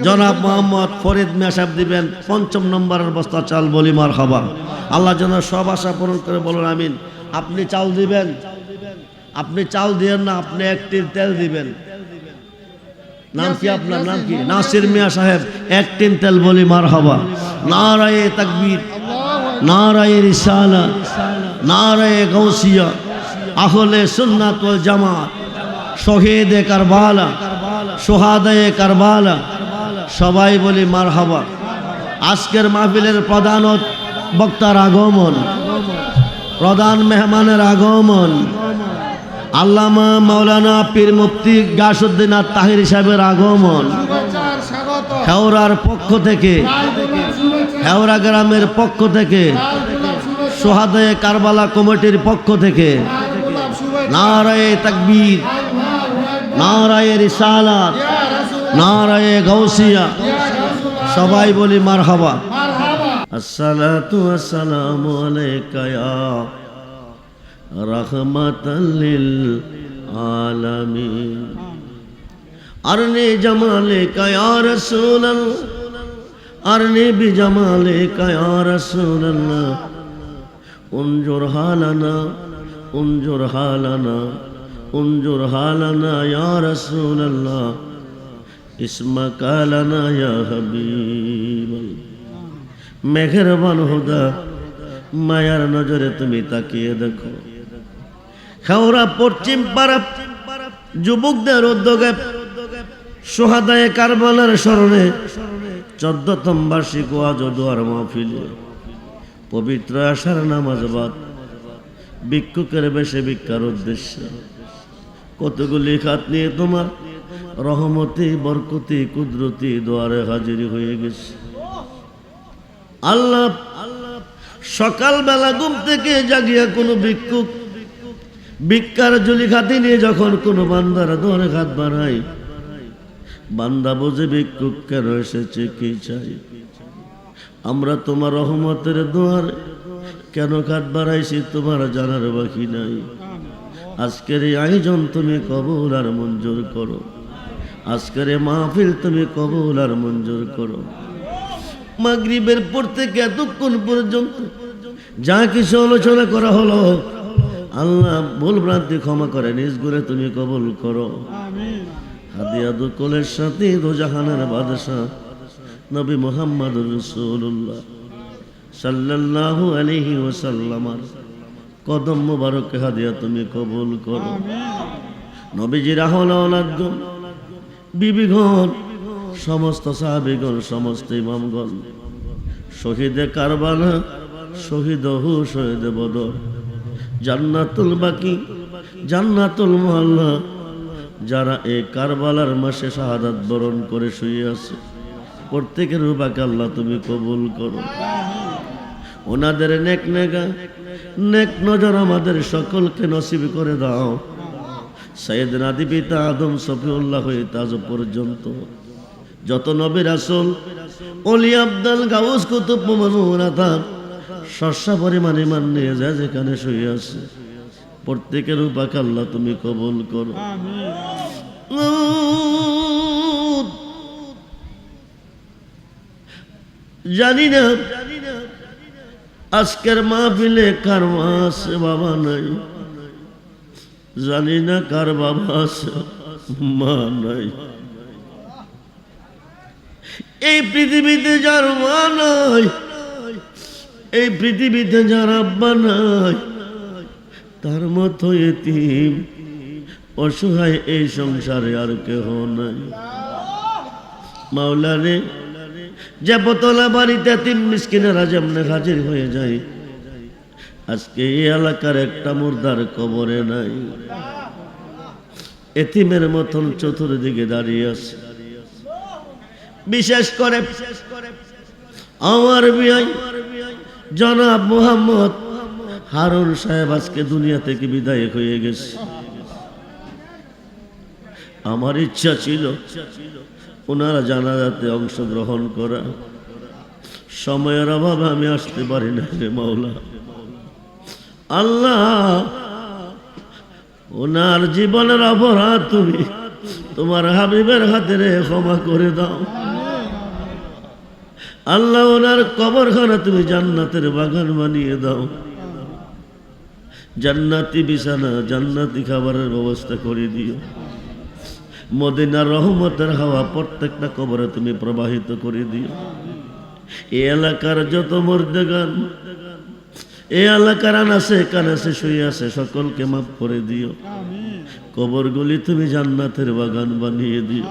জনাব মোহাম্মদ ফরিদ মিয়া সাহেব দিবেন 5ম নম্বরের বস্তা চাল, বলি মারহাবা। আল্লাহ যেন সব আশা পূরণ করে, বলুন আমিন। আপনি চাল দিবেন, আপনি চাল দিবেন না, আপনি 1 টিন তেল দিবেন। নাম কি আপনার? নাম কি? নাসির মিয়া সাহেব 1 টিন তেল, বলি মারহাবা। নারায়ে তাকবীর, নারায়ে রিসালাত, নারায়ে গাউসিয়া, আহলে সুন্নাত ওয়াল জামাত, শহীদে কারবালা, সোহাদায়ে কারবালা, সবাই বলি মারহাবা। আজকের মাহফিলের প্রধান বক্তার আগমন, প্রধান মেহমানের আগমন, আল্লামা মাওলানা পীর মুফতি গাসউদ্দিন আত-তাহিরি সাহেবের আগমন, হেওরার পক্ষ থেকে, হেওরা গ্রামের পক্ষ থেকে, সোহাদায়ে কারবালা কমিটির পক্ষ থেকে, নারায়ে তাকবীর, নারায়ে রিসালাত, নারায়ে গাউসিয়া, সবাই বলি মারহাবা। আসসালাতু ওয়াসসালামু আলাইকা ইয়া রাহমাতাল লিল আলামিন, আরনি জামালিকা ইয়া রাসূলুল্লাহ, আরনি বিজামালিকা ইয়া রাসূলুল্লাহ, উনজুর হালানা, উনজুর হালানা, উনজুর হালানা ইয়া রাসূলুল্লাহ, ইসমাকা লানা ইয়া হাবিবাল্লাহ। মেহেরবান হুদা, মায়ার নজরে তুমি তাকিয়ে দেখো, খাওরা পশ্চিম পাড়া যুবকদের উদ্যোগে সোহাদায়ে কারবালার স্মরণে 14তম বার্ষিক ওয়াজ ও দোয়ার মাহফিলে পবিত্র আশার নামাজ বাদ ভিক্ষুকের বেশে ভিক্ষার উদ্দেশ্যে কতগুলি খাত নিয়ে তোমার রহমতে বরকতে কুদরতি দোয়ারে হাজির হয়ে গেছে। আল্লাহ সকালবেলা ঘুম থেকে জাগিয়া কোনো ভিক্ষুক ভিক্ষার ঝুলি খাতি নিয়ে যখন কোনো বান্দার দোয়ারে হাত বাড়ায়, বান্দা বোঝে ভিক্ষুক কেন এসেছে, কি চাই। আমরা তোমার রহমতের দোয়ারে কেন হাত বাড়াইছি তোমার জানার বাকি নাই। আজকের এই আয়োজন তুমি কবুল আর মঞ্জুর করো। আজকের এই মাহফিল তুমি কবুল আর মঞ্জুর করো। মাগরিবের পর থেকে এতক্ষণ পর্যন্ত যা কিছু আলোচনা করা হলো, আল্লাহ ভুল ভ্রান্তি ক্ষমা করে নিজ গুণে তুমি কবুল করো। হাদিয়া দুকুলের সাথে দোজাহানের বাদশাহ নবী মুহাম্মদুর রাসূলুল্লাহ সাল্লাল্লাহু আলাইহি ওয়াসাল্লামার কদম মুবারক হাদিয়া তুমি কবুল করো। নবীজির আহলে ওলাদগণ, বিবিগণ, সমস্ত সাহাবীগণ, সমস্ত ইমামগণ, শহীদে কারবালা, শহীদ উহুদ, শহীদ বদর, জান্নাতুল বাকি, জান্নাতুল মুআল্লা, যারা এই কারবালার মাসে শাহাদাত বরণ করে শুয়ে আছে, প্রত্যেকের রূপাকে আল্লাহ তুমি কবুল করো। ওনাদের নেক নেগা নেক নজর আমাদের সকলকে নসিব করে দাও। সাইয়েদনা আদি পিতা আদম সফিউল্লাহ হইতে আজ পর্যন্ত যত নবী রাসূল, ওলি, আব্দাল, গাউস, কুতুব, মুমিনুনাতা শস্যা পরিমাণ ইমান নিয়ে যায় যেখানে শুয়ে আছে, প্রত্যেকের রূপাকে আল্লাহ তুমি কবুল করো। জানি না আজকের মাহফিলে কার মা আছে বাবা নাই, জানি না কার বাবা আছে মা নাই। এই পৃথিবীতে যার মা নাই, এই পৃথিবীতে যার আব্বা নাই, তার মতো এতিম অসহায় এই সংসারে আর কেহ নাই। মাওলারে, যে বোতলা বাড়িতে এতিম মিসকিনেরা যেমনে হাজির হয়ে যায়, আজকে এই এলাকার একটা মুর্দার কবরে নাই। এতিমের মতন চতুর্দিকে দাঁড়িয়ে আছে। বিশেষ করে আমার বিয়াই জনাব মুহাম্মদ হারুন সাহেব আজকে দুনিয়া থেকে বিদায় হয়ে গেছে। আমার ইচ্ছা ছিল ওনারা জানাজাতে অংশগ্রহণ করা, সময়ের অভাবে আমি আসতে পারি না রে মাওলা। আল্লাহ, ওনার জীবনের অপরাধ তুমি তোমার হাবিবের হাতে রে ক্ষমা করে দাও। আল্লাহ, ওনার কবরখানা তুমি জান্নাতের বাগান বানিয়ে দাও। জান্নাতি বিছানা, জান্নাতি খাবারের ব্যবস্থা করে দিও। মদিনার রহমতের হাওয়া প্রত্যেকটা কবরে তুমি প্রবাহিত করে দিও। এই এলাকার যত মুর্দেগান, এই এলাকার আনাসে কানাসে শুয়ে আছে, সকলকে মাফ করে দিও। কবরগুলি তুমি জান্নাতের বাগান বানিয়ে দিও।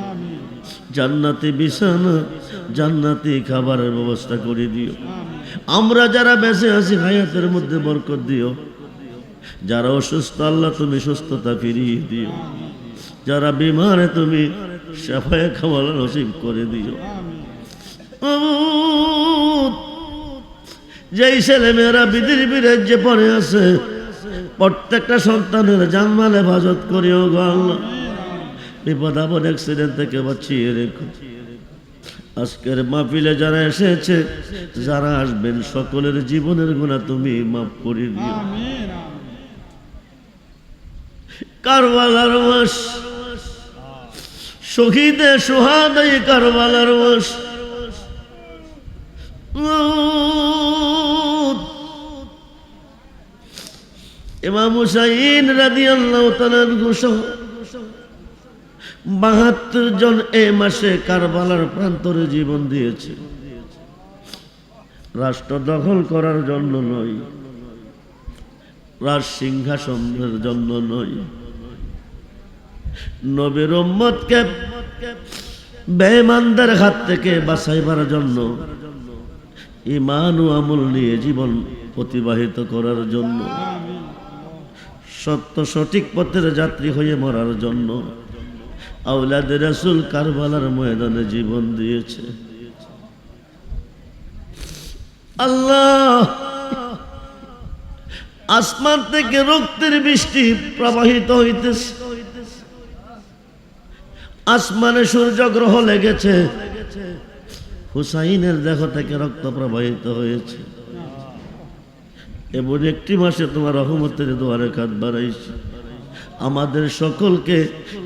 জান্নাতি বিছানা, জান্নাতি খাবারের ব্যবস্থা করে দিও। আমরা যারা বেঁচে আছি হায়াতের মধ্যে বরকত দিও। যারা অসুস্থ আল্লাহ তুমি সুস্থতা ফিরিয়ে দিও। যারা বিমারে তুমি শাফায়ে কামাল নসিব করে দিও। যেই ছেলে মেয়েরা বিধির বিরাজ্যে পড়ে আছে, প্রত্যেকটা সন্তানের জানমাল হেফাজত করিও গো আল্লাহ। বিপদ আপদ অ্যাক্সিডেন্ট থেকে বাঁচিয়ে রেখো। আজকের মাহফিলে যারা এসেছে, যারা আসবেন, সকলের জীবনের গুনাহ তুমি মাফ করে দিও। কারবালার মাস, শহীদে সোহাদাই কারবালার মাস, ইমাম হুসাইন রাদিয়াল্লাহু তাআলা আনহু সহ ৭২ জন এই মাসে কারবালার প্রান্তরে জীবন দিয়েছে। রাষ্ট্র দখল করার জন্য নয়, রাজ সিংহাসনের জন্য নয়, নবীর উম্মতকে বেঈমানদের হাত থেকে বাঁচাইবার জন্য, ঈমান ও আমল নিয়ে জীবন অতিবাহিত করার জন্য সত্য সঠিক পথের যাত্রী হয়ে মরার জন্য আওলাদে রাসূল কারবালার ময়দানে জীবন দিয়েছে। আল্লাহ, আসমান থেকে রক্তের বৃষ্টি প্রবাহিত হইতেছে, আসমানে সূর্য গ্রহ লেগেছে, হুসাইনের দেহ থেকে রক্ত প্রবাহিত হয়েছে। এমন একটি মাসে তোমার রহমতের দুয়ারে কাঁধ বাড়াইছে। আমাদের সকলকে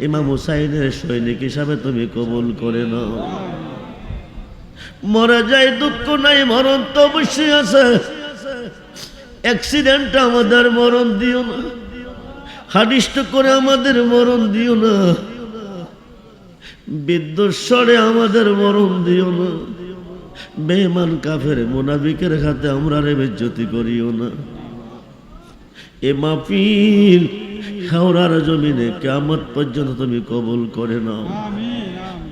ইমাম হুসাইনের সৈনিক হিসাবে তুমি কবুল করে নাও। মরে যায় দুঃখ নাই, মরণ তো অবশ্যই আছে। অ্যাক্সিডেন্ট আমাদের মরণ দিও না, হাদিষ্ট করে আমাদের মরণ দিও না, বিদ্যুৎস্বরে আমাদের মরণ দিও না, বেঈমান কাফের মুনাফিকের হাতে আমরা বেইজ্জতি করিও না। এ মাহফিল হাওড়ার জমিনে কিয়ামত পর্যন্ত তুমি কবুল করে নাও,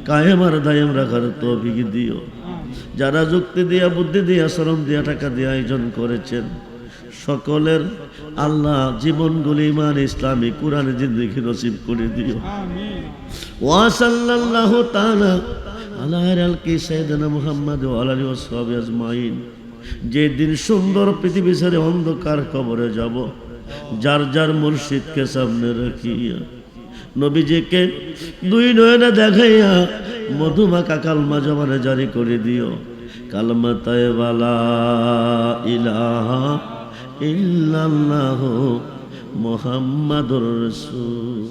কায়েম আর দায়েম রাখার তৌফিক দিও। যারা যুক্তি দিয়া, বুদ্ধি দিয়া, শ্রম দিয়া, টাকা দিয়া আয়োজন করেছেন, সকলের আল্লাহ জীবনগুলি ইমান, ইসলামী, কুরআনে জিন্দেগি নসিব করে দিও। ওয়া সাল্লাল্লাহু তাআলা আলা আলকি সাইয়্যিদিনা মুহাম্মদ ওয়া আলা আলিহি ওয়া সাহবিহি আজমাইন। যে দিন সুন্দর পৃথিবী ছেড়ে অন্ধকার কবরে যাব, যার যার মুর্শিদকে সামনে রাখিয়া নবীজিকে দুই নয়নে দেখাইয়া মধুমাখা কালমা জবানে জারি করে দিও। কালমা তাইয়্যিবা লা ইলাহা ইল্লাল্লাহু মুহাম্মাদুর রাসূল।